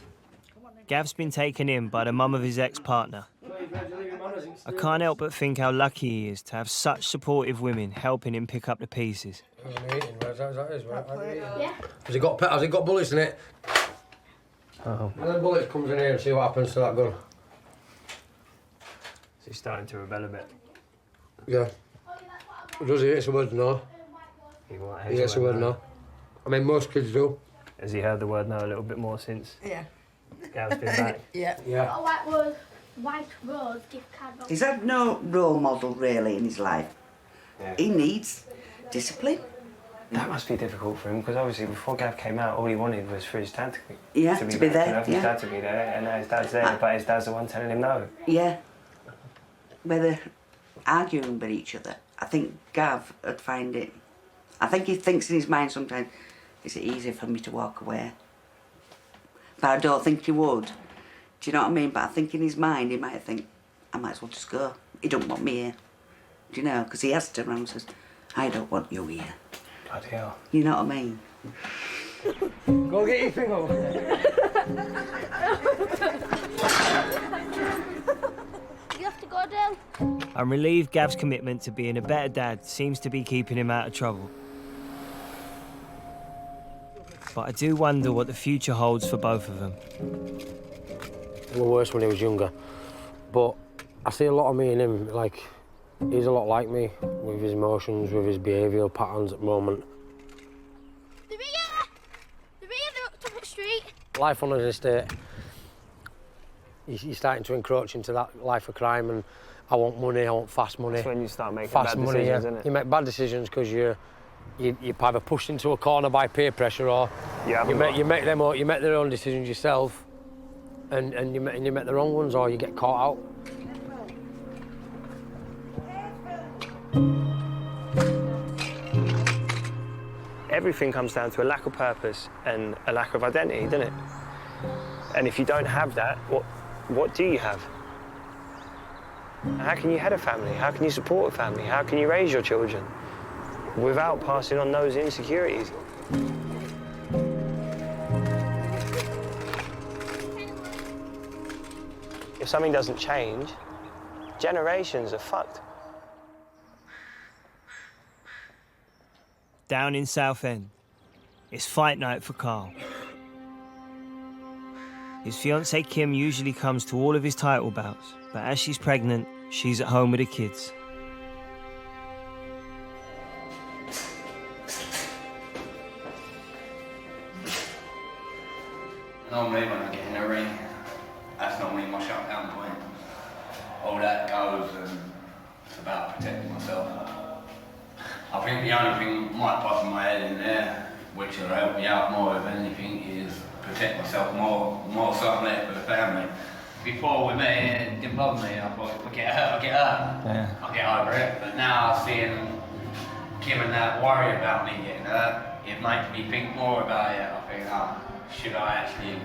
Gav's been taken in by the mum of his ex-partner. I can't help but think how lucky he is to have such supportive women helping him pick up the pieces. Yeah. Has it got bullets in it? Oh. And then bullets comes in here and see what happens to that gun. So he's starting to rebel a bit. Yeah. Does he? It's a word no. He gets a word no. I mean, most kids do. Has he heard the word no a little bit more since Yeah. Gav's been back? Yeah. A white rose gift card. He's had no role model really in his life. Yeah. He needs discipline. That must be difficult for him because obviously before Gav came out, all he wanted was for his dad to be, Yeah, to be back, there, you know, for his yeah. dad to be there, and now his dad's there, but his dad's the one telling him no. Yeah. Where they're arguing with each other. I think Gav would find it. I think he thinks in his mind sometimes, is it easier for me to walk away? But I don't think he would. Do you know what I mean? But I think in his mind he might think, I might as well just go. He don't want me here. Do you know? Because he has to turn around and says, I don't want you here. Bloody hell. You know what I mean? Go get your thing over there. You have to go down. I'm relieved Gav's commitment to being a better dad seems to be keeping him out of trouble. But I do wonder what the future holds for both of them. It was worse when he was younger. But I see a lot of me in him, like, he's a lot like me, with his emotions, with his behavioural patterns at the moment. They're up the street. Life on an estate, you're starting to encroach into that life of crime, and I want money, I want fast money. That's when you start making fast bad money, decisions, yeah. isn't it? You make bad decisions because you're either pushed into a corner by peer pressure, or you make their own decisions yourself, and you make the wrong ones, or you get caught out. Everything comes down to a lack of purpose and a lack of identity, doesn't it? And if you don't have that, what do you have? How can you head a family? How can you support a family? How can you raise your children without passing on those insecurities? If something doesn't change, generations are fucked. Down in Southend, it's fight night for Carl. His fiancée Kim usually comes to all of his title bouts, but as she's pregnant, she's at home with the kids. Normally when I get in a ring, that's normally my shutdown point. All that goes and it's about protecting myself. I think the only thing might pop in my head in there, which will help me out more if anything, is protect myself more certainly for the family. before with me, it didn't bother me. I thought, if I get hurt, I'll get hurt. Yeah. I'll get over it. But now seeing Kim and that worry about me getting hurt, it makes me think more about it. I think, should I actually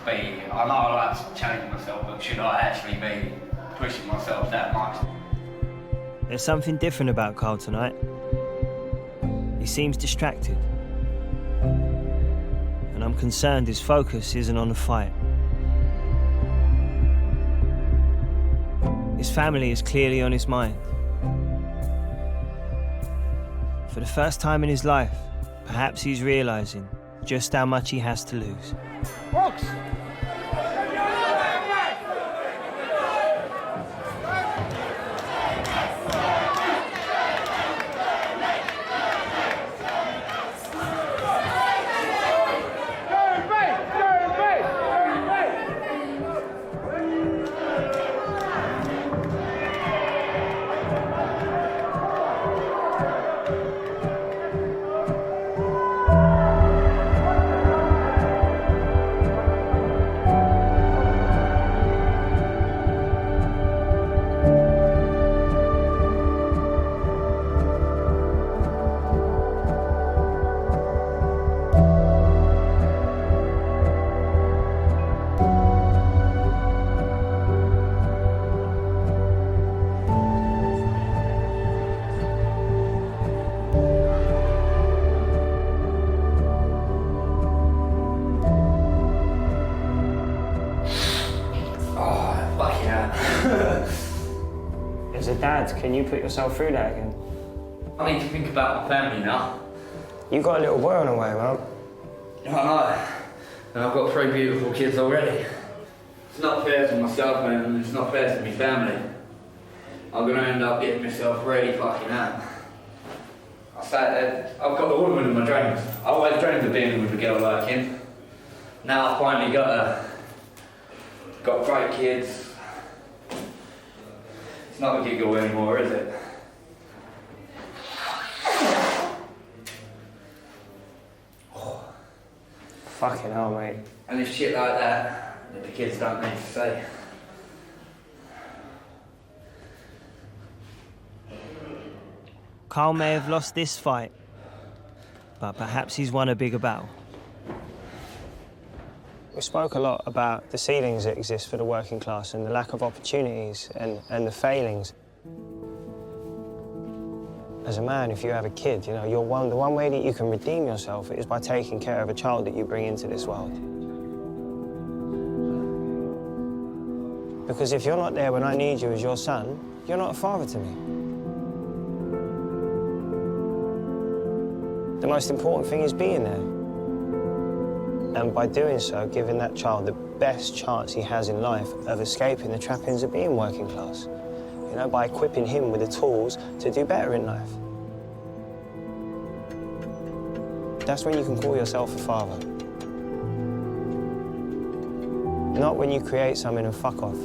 be, I know I like to challenge myself, but should I actually be pushing myself that much? There's something different about Carl tonight. He seems distracted. And I'm concerned his focus isn't on the fight. His family is clearly on his mind. For the first time in his life, perhaps he's realising just how much he has to lose. Brooks! As a dad, can you put yourself through that again? I need to think about my family now. You got a little boy on the way, man. I know. And I've got 3 beautiful kids already. It's not fair to myself, man, and it's not fair to my family. I'm gonna end up getting myself really fucking out. I say I've got the woman in my dreams. I always dreamed of being with a girl like him. Now I finally got her. Got great kids. It's not a giggle anymore, is it? Fucking hell, mate. And if shit like that the kids don't need to say. Carl may have lost this fight, but perhaps he's won a bigger battle. We spoke a lot about the ceilings that exist for the working class and the lack of opportunities and the failings. As a man, if you have a kid, you know, the one way that you can redeem yourself is by taking care of a child that you bring into this world. Because if you're not there when I need you as your son, you're not a father to me. The most important thing is being there. And by doing so, giving that child the best chance he has in life of escaping the trappings of being working class. You know, by equipping him with the tools to do better in life. That's when you can call yourself a father. Not when you create something and fuck off.